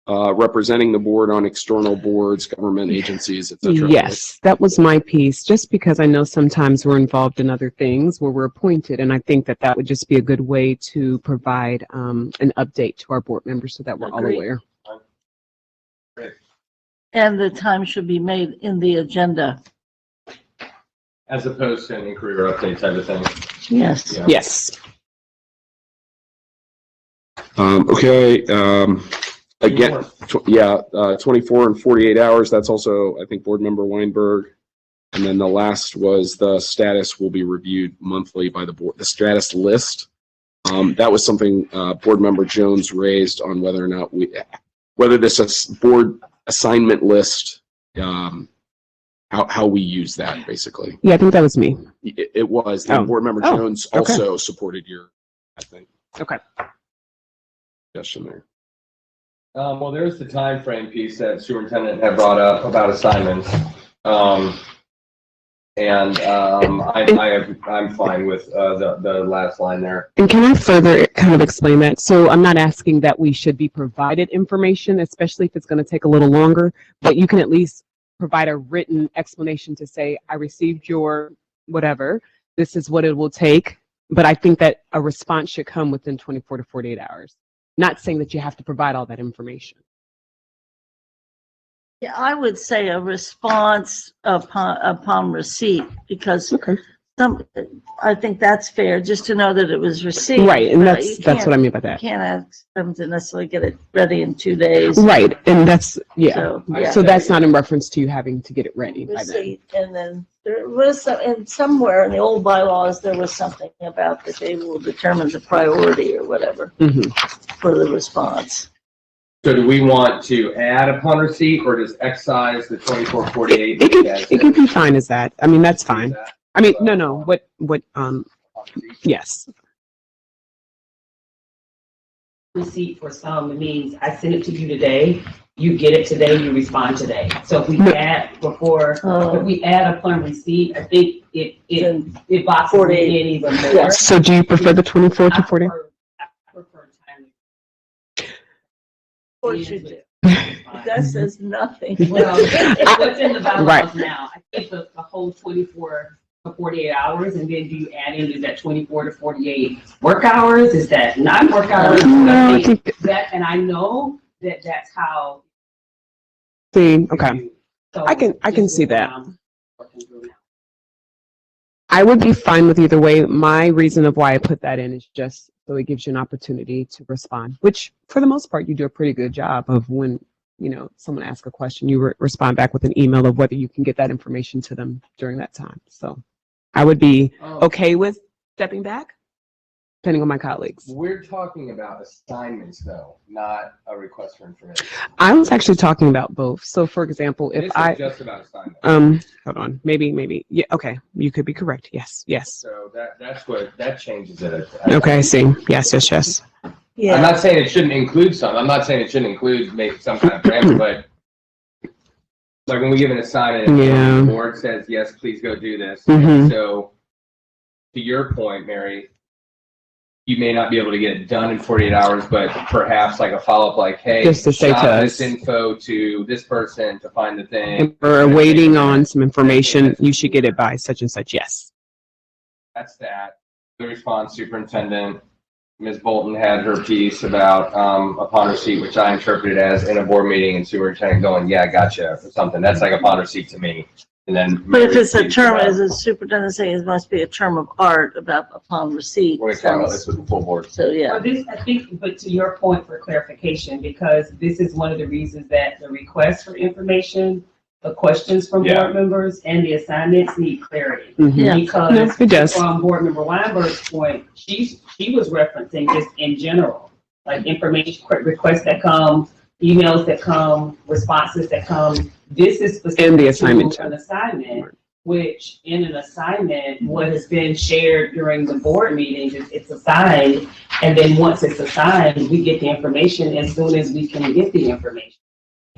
representing the board on external boards, government agencies, etc. Yes, that was my piece, just because I know sometimes we're involved in other things where we're appointed, and I think that would just be a good way to provide an update to our board members so that we're all Agreed. aware. And the time should be made in the agenda. As opposed to an inquiry or update type of thing. Yes. Yeah. Yes. Okay. Again, 24 and 48 hours. That's also, I think, board member Weinberg. And then the last was the status will be reviewed monthly by the board, the status list. That was something board member Jones raised on whether or not whether this board assignment list, how we use that basically. Yeah, I think that was me. It was. And board member Jones also supported your, I think. Okay. Suggestion there. Well, there's the time frame piece that superintendent had brought up about assignments. I'm fine with the last line there. And can I further kind of explain that? So I'm not asking that we should be provided information, especially if it's going to take a little longer, but you can at least provide a written explanation to say, I received your whatever, this is what it will take. But I think that a response should come within 24 to 48 hours. Not saying that you have to provide all that information. Yeah, I would say a response upon receipt, because I think that's fair, just to know that it was received. Right, and but that's what I mean by you that. can't ask them to necessarily get it ready in 2 days. Right, and that's, yeah. So, yeah. So that's not in reference to you having to get it ready by then. Receipt, and then there was somewhere in the old bylaws, there was something about that they will determine the priority or whatever Mhm. for the response. So do we want to add upon receipt or just excise the 2448? It could be fine as that. I mean, that's fine. I mean, no. Yes. Receipt for some, it means I send it to you today, you get it today, you respond today. So if we add if we add upon receipt, I think it boxes it in even more. Yes. So do you prefer the 24 to I 40? prefer timely. Of course you do. That says nothing. Well, what's in the bylaws Right. now, I think the whole 24 to 48 hours, and then do you add in, is that 24 to 48 work hours? Is that not work hours? No, I think That, and I know that that's how. okay. So I can this is see what that. I'm working through now. I would be fine with either way. My reason of why I put that in is just so it gives you an opportunity to respond, which for the most part, you do a pretty good job of when, someone asks a question, you respond back with an email of whether you can get that information to them during that time. So I would be okay with stepping back, depending on my colleagues. We're talking about assignments though, not a request for information. I was actually talking about both. So for example, if This I, is just about assignments. hold on, maybe, yeah, okay, you could be correct. Yes. So that changes it. Okay, I see. Yes. I'm Yeah, not saying it shouldn't include some. I'm not saying it shouldn't include maybe some kind of parameter, but like when we give an assignment, and Yeah. the board says, yes, please go do this. Mhm. So to your point, Mary, you may not be able to get it done in 48 hours, but perhaps like a follow-up, like, hey, Just to say to shot this us. info to this person to find the thing. If we're waiting on some information, you should get it by such and such. Yes. That's that. The response, superintendent, Ms. Bolton had her piece about upon receipt, which I interpreted as in a board meeting and superintendent going, yeah, gotcha, or something. That's like upon receipt to me. And then. but if it's a term, as the superintendent saying, it must be a term of art about upon receipt. We're gonna talk about this with the full board. So, yeah. Well, this, I think, but to your point for clarification, because this is one of the reasons that the request for information, the questions from Yeah. board members and the assignments need clarity. Mhm. Yeah. Because No, it does. from board member Weinberg's point, she was referencing just in general, like information requests that come, emails that come, responses that come. This is specific And the assignment. to an assignment, which in an assignment, what has been shared during the board meetings, it's assigned. And then once it's assigned, we get the information as soon as we can get the information.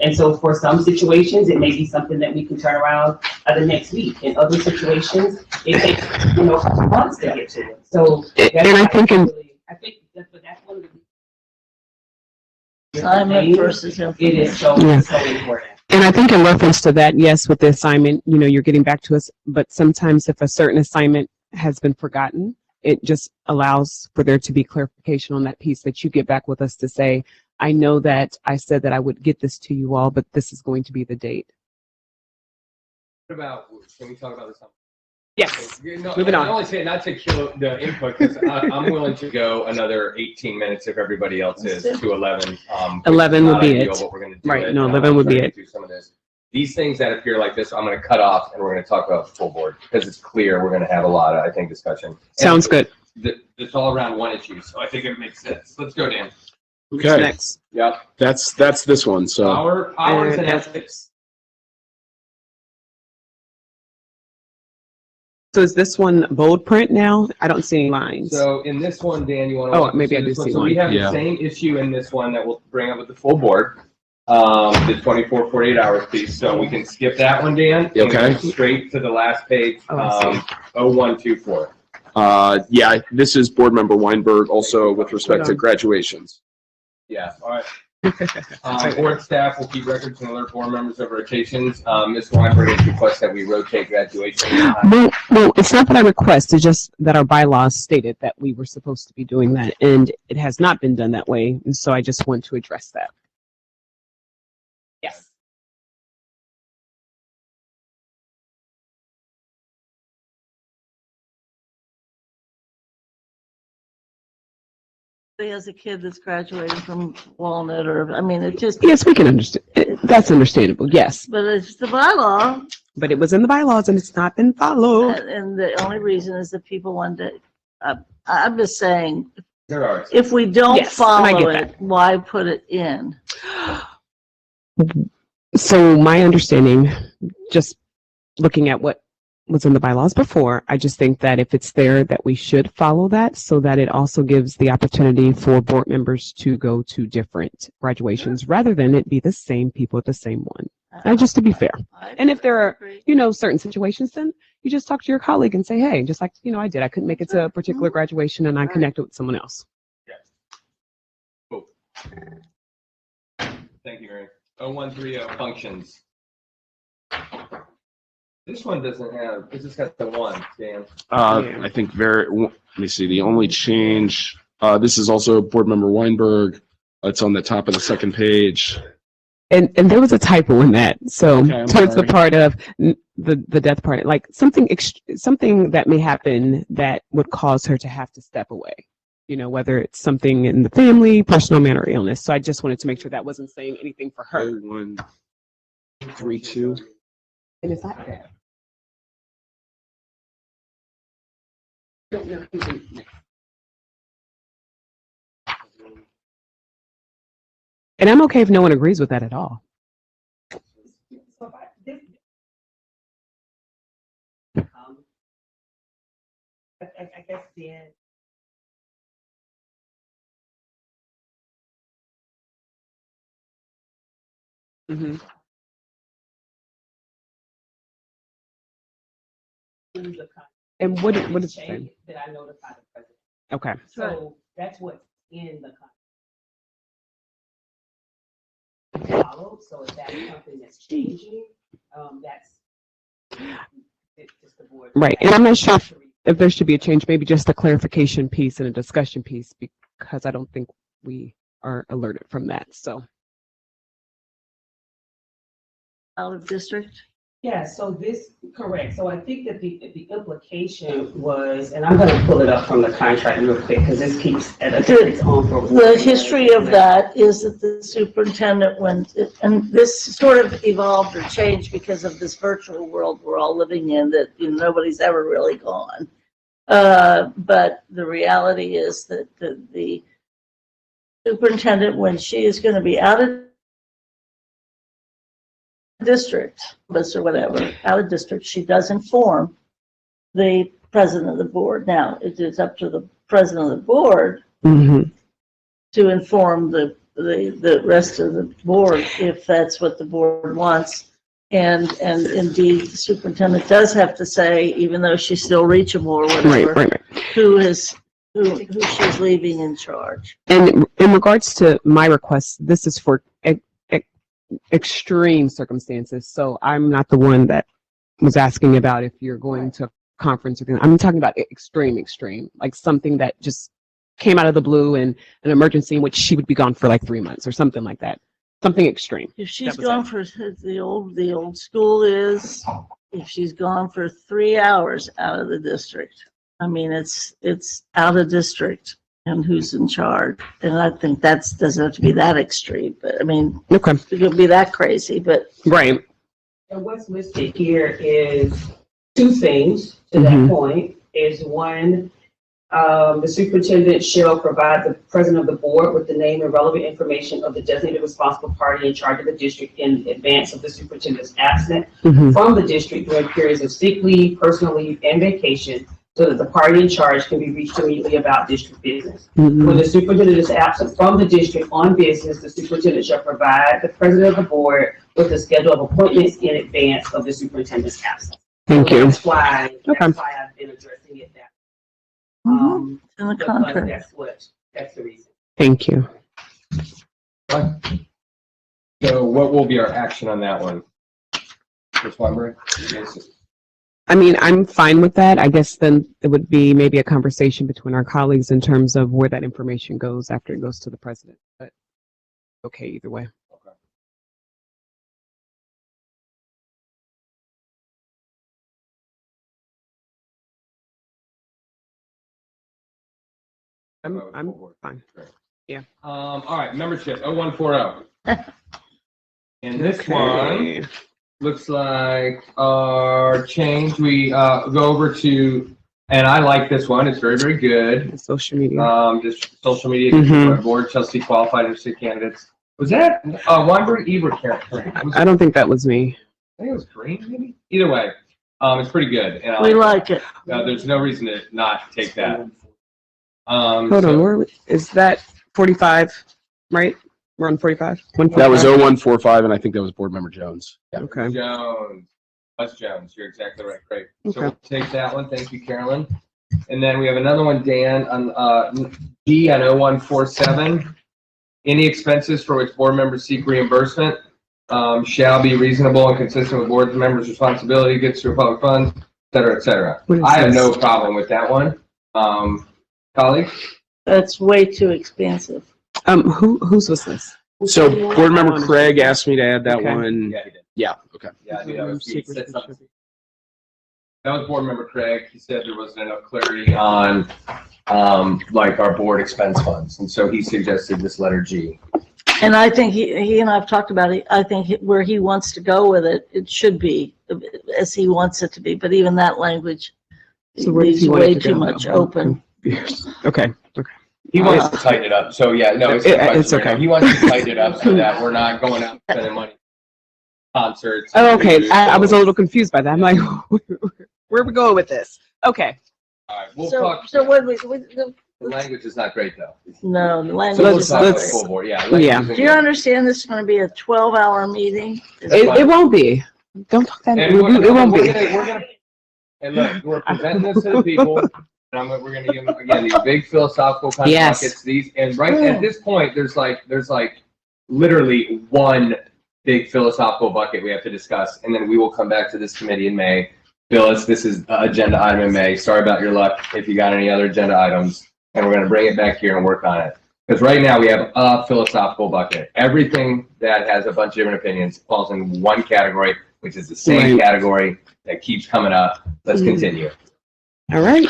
And so for some situations, it may be something that we can turn around the next week. In other situations, it takes, months to get to it. So. And I think But that's one of the. Assignment versus It information. is so important. And I think in reference to that, yes, with the assignment, you're getting back to us, but sometimes if a certain assignment has been forgotten, it just allows for there to be clarification on that piece that you get back with us to say, I know that I said that I would get this to you all, but this is going to be the date. What about, can we talk about this? Yes. No, Moving on. I only say it not to kill the input because I'm willing to go another 18 minutes if everybody else is to 11. 11 would be Not ideal, it. but we're gonna do Right, it, no, and 11 I'm would be trying it. to do some of this. These things that appear like this, I'm gonna cut off and we're gonna talk about the full board because it's clear we're gonna have a lot of, I think, discussion. Sounds good. It's all around one issue, so I think it makes sense. Let's go, Dan. Okay, Next. Yep. that's this one. So Powers and And ethics. So is this one bold print now? I don't see any lines. So in this one, Dan, you want to? Oh, maybe I do see So we one. have Yeah. the same issue in this one that we'll bring up with the full board. The 24, 48 hours piece. So we can skip that one, Dan. and Okay. go straight to the last page, Oh, I see. 0124. yeah, this is board member Weinberg also with respect to Hold on. graduations. Yeah, all right. Board staff will keep records and alert board members of rotations. Ms. Weinberg has requested that we rotate graduation. No, it's not that I request, it's just that our bylaws stated that we were supposed to be doing that, and it has not been done that way, and so I just want to address that. Yes. As a kid that's graduating from Walnut or, I mean, it just, Yes, we can understand. That's understandable, yes. but it's the bylaw. But it was in the bylaws and it's not been followed. And the only reason is that people wanted to, I'm just saying, There are. If we don't Yes, and I follow get it, why put it in? So my understanding, just looking at what was in the bylaws before, I just think that if it's there, that we should follow that so that it also gives the opportunity for board members to go to different graduations rather than it be the same people at the same one. And just to be fair. And if there are, certain situations, then you just talk to your colleague and say, hey, just like, I did, I couldn't make it to a particular graduation and I connected with someone else. Cool. Thank you, Mary. 0130 functions. This one doesn't have, this just got the one, Dan. I think let me see, the only change, this is also Board Member Weinberg. It's on the top of the second page. And there was a typo in that. So Okay, I'm towards the sorry. part of the death part, like something that may happen that would cause her to have to step away. Whether it's something in the family, personal matter, or illness. So I just wanted to make sure that wasn't saying anything for her. 0132. And it's not there. And I'm okay if no one agrees with that at all. I guess then. Mm-hmm. And what is it saying? That I notify the president. Okay. So that's what's in the contract. Followed. So if that's something that's changing, that's it's just the board. Right. And I'm not sure if there should be a change, maybe just a clarification piece and a discussion piece, because I don't think we are alerted from that. So. Out of district? Yeah, so correct. So I think that the implication was, and I'm going to pull it up from the contract real quick because this keeps at its own. The history of that is that the superintendent went, and this sort of evolved or changed because of this virtual world we're all living in that nobody's ever really gone. But the reality is that the superintendent, when she is going to be out of district, or whatever, out of district, she does inform the president of the board. Now, it is up to the president of the board Mm-hmm. to inform the rest of the board if that's what the board wants. And indeed, the superintendent does have to say, even though she's still reachable or whatever, Right. who she's leaving in charge. And in regards to my request, this is for extreme circumstances. So I'm not the one that was asking about if you're going to a conference or I'm talking about extreme, like something that just came out of the blue and an emergency in which she would be gone for like 3 months or something like that. Something extreme. If she's gone for the old school is, if she's gone for 3 hours out of the district, I mean, it's out of district and who's in charge. And I think that doesn't have to be that extreme, but I mean, Okay. it could be that crazy, but. Right. And what's listed here is two things to that point. Is one, the superintendent shall provide the president of the board with the name and relevant information of the designated responsible party in charge of the district in advance of the superintendent's absence from the district during periods of sick leave, personal leave, and vacation, so that the party in charge can be reached immediately about district business. When the superintendent is absent from the district on business, the superintendent shall provide the president of the board with a schedule of appointments in advance of the superintendent's absence. Thank you. That's why I've been addressing it that. In the Because contract. that's the reason. Thank you. So what will be our action on that one? Ms. Weinberg? I mean, I'm fine with that. I guess then it would be maybe a conversation between our colleagues in terms of where that information goes after it goes to the president. But okay, either way. I'm fine. Yeah. All right, membership, 0140. And this one looks like our change, we go over to And I like this one. It's very, very good. Social media. Just social media, Mhm. board trustee qualified or city candidates. Was that, Weinberg, Eve, or Karen? I don't think that was me. I think it was Green, maybe? Either way, it's pretty good. And We like it. there's no reason to not take that. Hold on, So- where is that 45, right? We're on 45? That was 0145, and I think that was Board Member Jones. Yeah. Okay. Jones, us Jones, you're exactly right, great. So Okay. we'll take that one, thank you, Carolyn. And then we have another one, Dan, on, G on 0147. Any expenses for which board members seek reimbursement, shall be reasonable and consistent with board members' responsibility, gets through public funds, et cetera, et cetera. What is I have this? no problem with that one. Colleagues? That's way too expensive. Whose was this? So Board Member Craig asked me to add that Okay. one. Yeah, he did. Yeah, okay. Yeah, I knew that was, he said something. That was board member Craig. He said there wasn't enough clarity on, like our board expense funds. And so he suggested this letter G. And I think he and I've talked about it. I think where he wants to go with it, it should be as he wants it to be. But even that language So where does leaves he want it way to too go? much open. Okay. He wants to tighten it up. So yeah, no, It's okay. He wants to tighten it up so that we're not going out spending money. Concerts. Oh, okay. I was a little confused by that. I'm like, where are we going with this? Okay. All right, we'll So, talk. so what The language is not great though. no, the So language we'll is talk not about great. full board. Yeah. Yeah. language is Do you good. understand this is going to be a 12-hour meeting? It won't be. Don't talk that. And It we're won't be. gonna, and look, we're presenting this to the people. And we're gonna give them, again, these big philosophical kind of Yes. buckets, and right at this point, there's like literally one big philosophical bucket we have to discuss, and then we will come back to this committee in May. Phyllis, this is agenda item in May. Sorry about your luck if you got any other agenda items, and we're gonna bring it back here and work on it. Because right now we have a philosophical bucket. Everything that has a bunch of different opinions falls in one category, which is the same Right. category that keeps coming up. Let's continue. All right.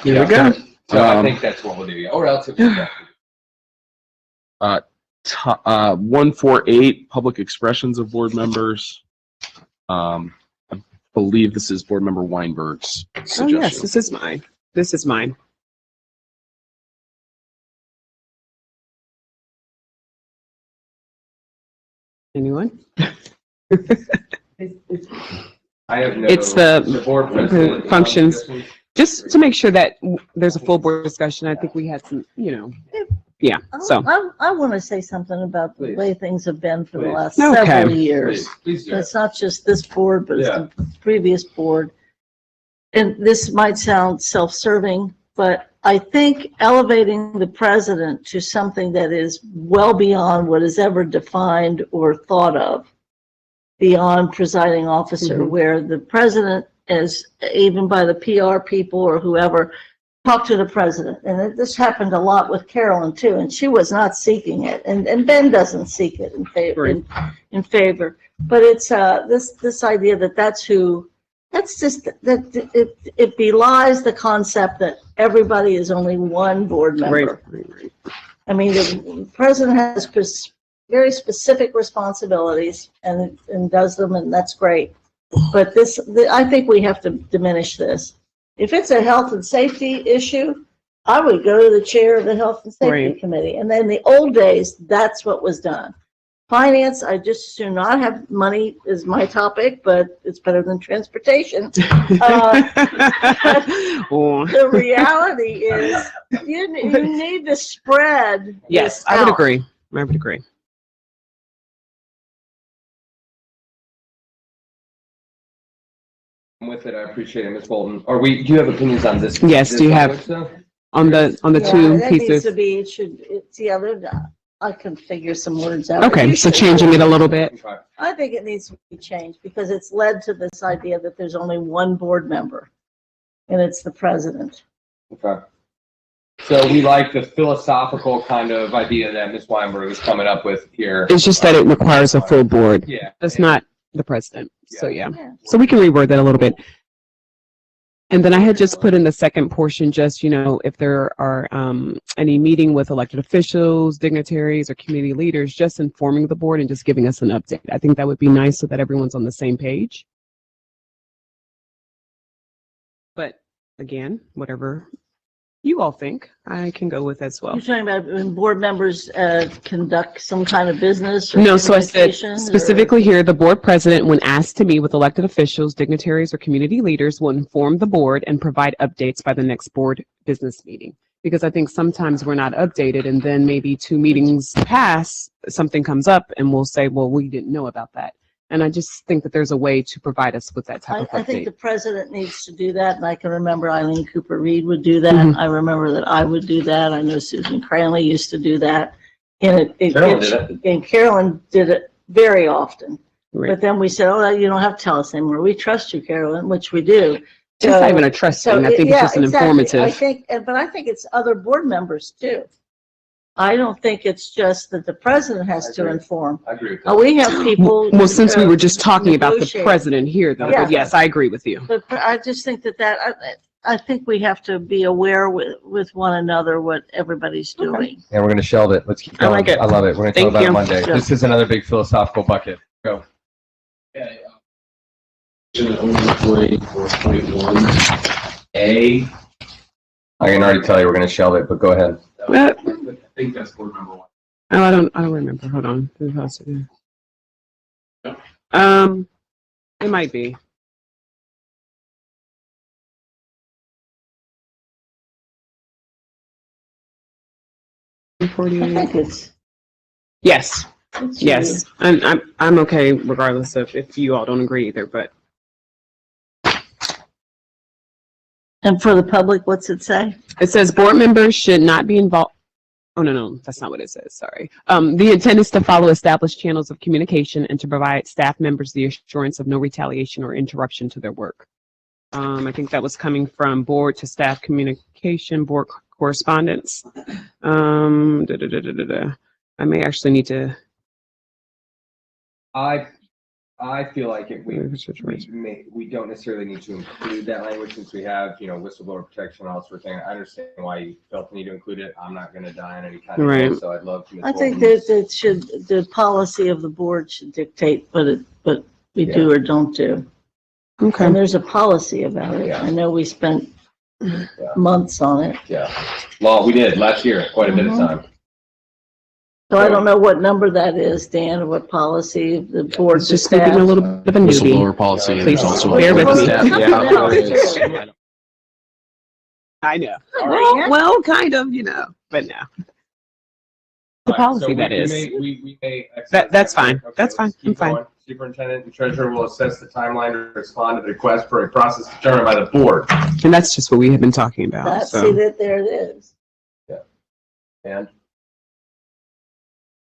Here we go. So I think that's what we'll do, yeah. Or else it's. 148, public expressions of board members. I believe this is Board Member Weinberg's Oh, yes, suggestion. this is mine. This is mine. Anyone? I have no. It's the board president. functions. Just to make sure that there's a full board discussion, I think we had some, yeah, so. I want to say something about the Please. way things have been for the Please. last Okay. several years. Please do. It's not just this board, but it's Yeah. the previous board. And this might sound self-serving, but I think elevating the president to something that is well beyond what is ever defined or thought of, beyond presiding officer, Mhm. where the president is, even by the PR people or whoever, talk to the president. And this happened a lot with Carolyn too, and she was not seeking it. And Ben doesn't seek it in favor, Right. in favor. But it's, this idea that that's just, that it belies the concept that everybody is only one board member. Right. I mean, the president has very specific responsibilities and does them, and that's great. But I think we have to diminish this. If it's a health and safety issue, I would go to the chair of the Health and Safety Right. Committee. And then in the old days, that's what was done. Finance, I just do not have money is my topic, but it's better than transportation. Oh. The reality is you need to spread. Yes, this I would out. agree. I would agree. With it, I appreciate it, Ms. Bolton. Do you have opinions on this? Yes, this do you have- language, though? On the Yeah, two that needs pieces. to be, it's the other, I can figure some words out. Okay, You so should- changing it a little bit. Okay. I think it needs to be changed because it's led to this idea that there's only one board member, and it's the president. Okay. So we like the philosophical kind of idea that Ms. Weinberg is coming up with here. It's just that it requires a full board. Yeah. That's not the president. So, yeah. Yeah. So we can reword that a little bit. And then I had just put in the second portion, just, if there are any meeting with elected officials, dignitaries, or community leaders, just informing the board and just giving us an update. I think that would be nice so that everyone's on the same page. But again, whatever you all think, I can go with as well. You're talking about when board members conduct some kind of business or No, so I said communication, or- specifically here, the board president, when asked to meet with elected officials, dignitaries, or community leaders, will inform the board and provide updates by the next board business meeting. Because I think sometimes we're not updated, and then maybe 2 meetings pass, something comes up, and we'll say, well, we didn't know about that. And I just think that there's a way to provide us with that type of I think update. the president needs to do that, and I can remember Eileen Cooper Reed would do that. Mhm. I remember that I would do that. I know Susan Cranley used to do that. And Carolyn did and Carolyn did it very often. Right. But then we said, oh, you don't have to tell us anymore. We trust you, Carolyn, which we do. It's not even a trust thing. I think it's yeah, just an exactly. I informative. think, but I think it's other board members too. I don't think it's just that the president has to agree. inform. I agree with that. We have people. Well, since we were just talking about the negotiate. president here, though, Yeah. but yes, I agree with you. But I just think I think we have to be aware with one another what everybody's doing. And we're gonna shelve it. Let's keep I going. like it. I love it. We're gonna Thank talk about it you. Monday. Yeah. This is another big philosophical bucket. Go. Okay. Agenda 4.1A. I can already tell you we're gonna shelve it, but go ahead. I think that's board member 1. Oh, I don't remember. Hold on. It might be. I think it's. Yes, it's yes. I'm okay regardless of if you all don't agree either, but And for the public, what's it say? it says board members should not be involved. Oh, no, that's not what it says. Sorry. The intent is to follow established channels of communication and to provide staff members the assurance of no retaliation or interruption to their work. I think that was coming from board to staff communication, board correspondence. I may actually need to. I feel like if we don't necessarily need to include that language since we have, whistleblower protection and all sorts of things. I understand why you felt the need to include it. I'm not gonna die on any kind of Right. hill, so I'd love to. I think that the policy of the board should dictate what we do or don't do. Okay. And there's a policy about it. Yeah. I know we spent months on it. Yeah. Well, we did last year, quite a bit of Mhm. time. So I don't know what number that is, Dan, what policy the board It's just maybe a little bit of a newbie. Whistleblower policy. and Please there's also bear with me. staff. Yeah. I know. right. Well, kind of, but no. The policy, that is. We may. That's fine. Okay, That's fine. let's keep I'm fine. going. Superintendent and treasurer will assess the timeline to respond to the request for a process determined by the board. And that's just what we have been talking about. That's, see, So that there it is. And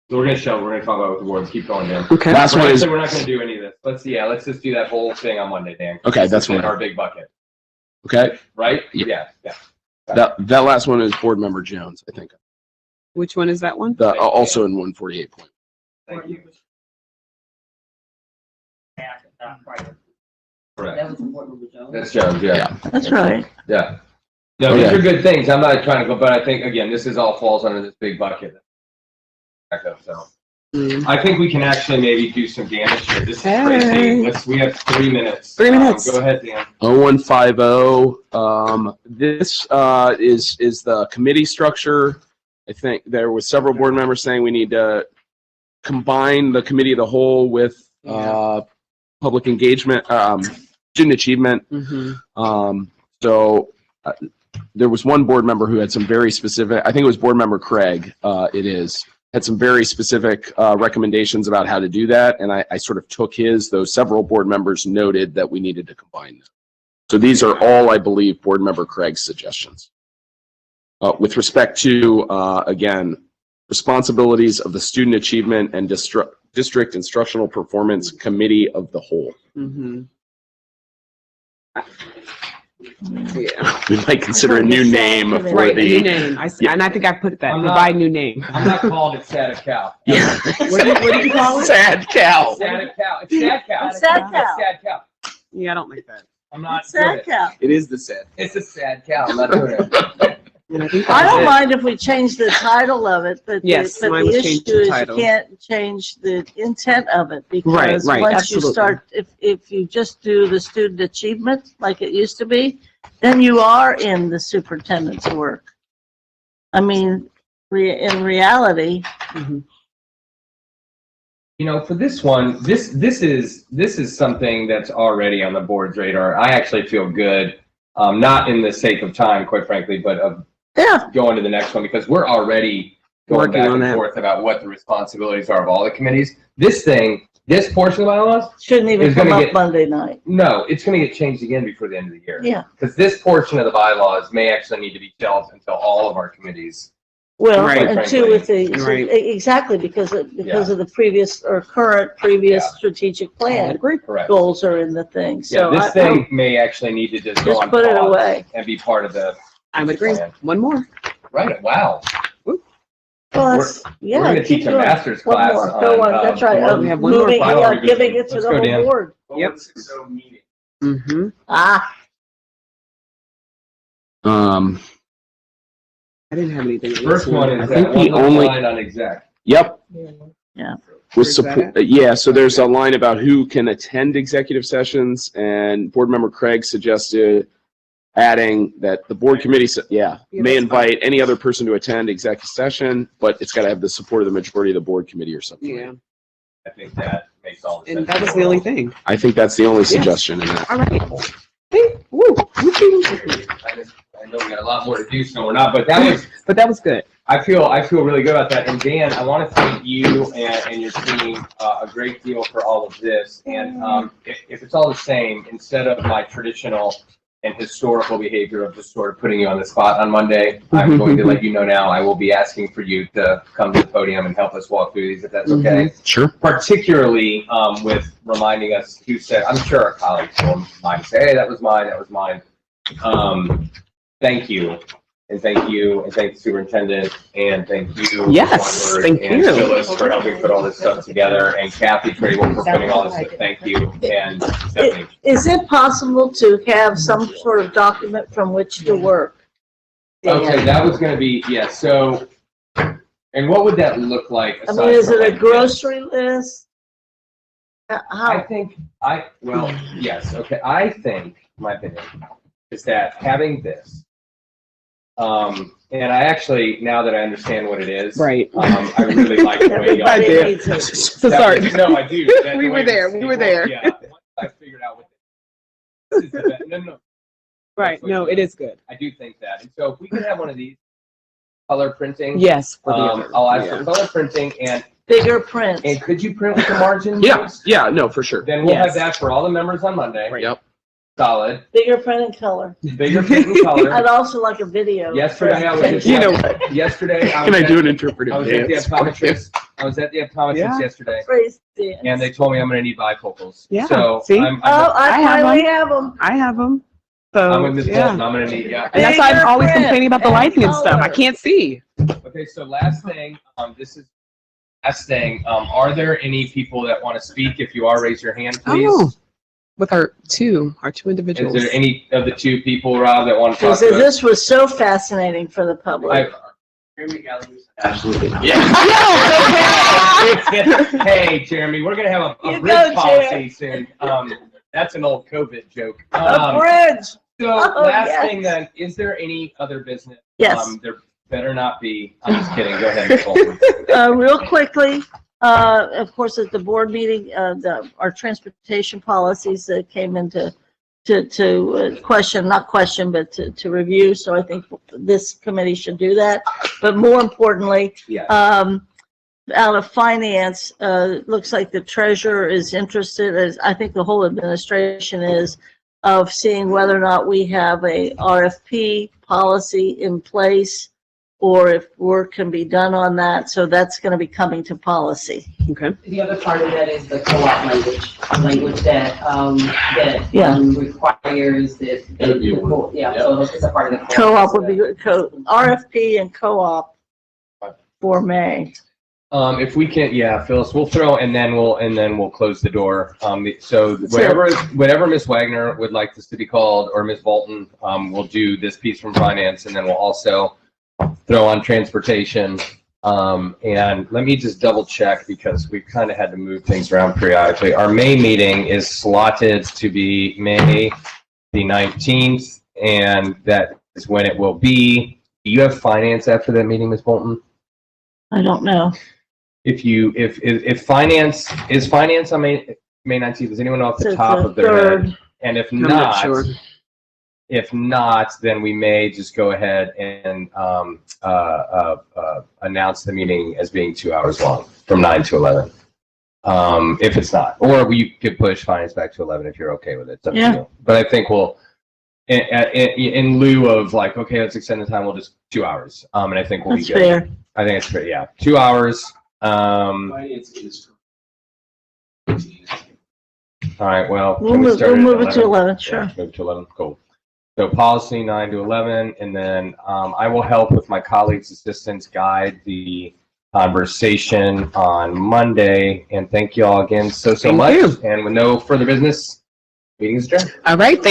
so we're gonna talk about it with the board. Let's keep going, Dan. okay. Last one is, We're not gonna do any of this. Let's just do that whole thing on Monday, Dan. Okay, This that's is in fine. our big bucket, okay, right? Yeah. Yeah. that last one is board member Jones, I think. Which one is that one? Also in 148 point. Thank you. Correct. That was important with Jones. That's Jones, yeah. That's right. Yeah. No, these are good things. I'm not trying to go, but I think, again, this is all falls under this big bucket. So I think we can actually maybe do some damage here. This is crazy. We have 3 minutes. 3 minutes. Go ahead, Dan. 0150. This is the committee structure. I think there was several board members saying we need to combine the committee of the whole with public engagement, student achievement. So there was one board member who had some very specific, I think it was board member Craig, had some very specific recommendations about how to do that. And I sort of took those several board members noted that we needed to combine them. So these are all, I believe, board member Craig's suggestions. With respect to, again, responsibilities of the Student Achievement and District Instructional Performance Committee of the Whole. Yeah. We might consider a new name for Right, a new the. name. And I think I put that. I'm not- Provide new name. I'm not calling it Sad Cow. Yeah. What did you call it? Sad cow. Sad Cow. It's Sad Cow. It's Sad Cow. Sad Cow. Yeah, I don't like that. I'm not doing Sad it. cow. It is the sad. It's a sad cow. I'm not doing it. And I think I that's don't it. mind if we change the title of it, but Yes, but mine the was issue changed to is you title. can't change the intent of it Right, because right, once you absolutely. start, if you just do the student achievement like it used to be, then you are in the superintendent's work. I mean, in reality, Mhm. You know, for this one, this is something that's already on the board's radar. I actually feel good, not in the sake of time, quite frankly, but of yeah, going to the next one because we're already going Working back on and that. forth about what the responsibilities are of all the committees. This portion of the bylaws, shouldn't even It's gonna come up get- Monday night. no, it's going to get changed again before the end of the year. Yeah, Because this portion of the bylaws may actually need to be shelved until all of our committees. well, Right. and two with the, Right. exactly, because of the previous or current previous Yeah. strategic I plan agree. Correct. goals are in the thing, Yeah, so this I thing may actually need to just go just on put it pause away. and be part of the I would agree. plan. One more. Right. Wow. Well, that's, yeah. We're going to keep teach a doing it. master's One class more, go on, that's right, we have one more moving, final yeah, revision. giving it to Let's the go, whole Dan. board. Yep. Mm-hmm. Ah, I didn't have anything. on First this one I is think that the one only- line on exec. Yep. Yeah. Was Is that support, yeah, so there's a line about who can attend executive sessions, and board member Craig suggested adding that the board committee, Yeah, may that's invite any other person to attend executive session, but it's got to have the support of the majority of the board committee or something. Yeah. I think that makes all the sense. And that was the only thing. I think that's the only suggestion in that. All right. Hey, woo, woo-choo. I know we got a lot more to do, so we're not, but that was good. I feel really good about that. And Dan, I want to thank you and your team a great deal for all of this. And if it's all the same, instead of my traditional and historical behavior of just sort of putting you on the spot on Monday, I'm going to let you know now, I will be asking for you to come to the podium and help us walk through these, if that's okay. Sure. Particularly with reminding us who said, I'm sure our colleagues will might say, hey, that was mine. Thank you. And thank you, and thank the superintendent, and thank you. Yes, Wonders, thank and you. Phyllis for helping put all this stuff together, and Kathy Trable for putting all this, thank you, and Stephanie. Is it possible to have some sort of document from which to work? Okay, that was gonna be, yeah, so, and what would that look like? I aside mean, is from it a like this? grocery list? I How, think, yes, okay, I think, my opinion, is that having this, and I actually, now that I understand what it is. Right. I really like the way y'all. I everybody did. needs it. So sorry. No, I do. That We the were way there, it's we were evolved, there. Yeah, once I figured out what this is the best. No. Right. No, it is good. I do think that. And so if we could have one of these color printing. Yes. For the other. I'll ask Yeah. for color printing and Bigger print. could you print with the margin? Yeah, no, for sure. Then we'll have Yes. that for all the members on Monday. Yep. Solid. Bigger print and color. Bigger print and color. I'd also like a video. Yesterday I was just. You know Yesterday I Can was I do at- an interpretive I was at the dance? optometrist. I was at the optometrist Yeah. yesterday, Praise dance. and they told me I'm going to need bifocals. Yeah, So see? I'm Oh, I I have finally have them. I have them. So I'm with Ms. Bolton. yeah. I'm going to need, yeah. And that's why I'm Bigger always print complaining about the and lighting and stuff. I color. can't see. Okay, so last thing, this is last thing. Are there any people that want to speak? If you are, raise your hand, please. Oh, with our two individuals. Is there any of the two people, Rob, that want to talk Because to us? this was so fascinating for the public. Absolutely. Yeah. Hey, Jeremy, we're gonna have a You bridge go, policy soon. That's an old COVID joke. A bridge. So Oh, last yes. thing then, is there any other business? Yes. There better not be. I'm just kidding. Go ahead, Ms. Bolton. Real quickly, of course, at the board meeting, our transportation policies that came into not question, but to review. So I think this committee should do that. But more importantly, Yeah. out of finance, looks like the treasurer is interested, as I think the whole administration is, of seeing whether or not we have a RFP policy in place or if work can be done on that. So that's going to be coming to policy. Okay. The other part of that is the co-op language that Yeah. requires that. So it's a part of the. Co-op would be good. RFP and co-op for May. If we can, yeah, Phyllis, we'll throw, and then we'll close the door. So whatever Ms. Wagner would like this to be called, or Ms. Bolton, we'll do this piece from finance, and then we'll also throw on transportation. And let me just double check because we've kind of had to move things around periodically. Our May meeting is slotted to be May the 19th, and that is when it will be. Do you have finance after that meeting, Ms. Bolton? I don't know. If finance, is finance on May 19th, does anyone know off the So it's top the of their head? third. And if I'm not not, sure. if not, then we may just go ahead and announce the meeting as being 2 hours long, from 9 to 11. If it's not, or we could push finance back to 11 if you're okay with it. It's up to Yeah. you. But I think we'll, in lieu of like, okay, let's extend the time, we'll just 2 hours. And I think we'll That's be good. fair. I think it's fair. Yeah, 2 hours. Finance is. All right. Well, We'll can we move, start we'll at move it to 11? 11, Yeah, sure. move to 11. Cool. So policy 9 to 11, and then I will help with my colleagues' assistants guide the conversation on Monday. And thank you all again so Thank much. you. And with no further business, meeting is adjourned. All right.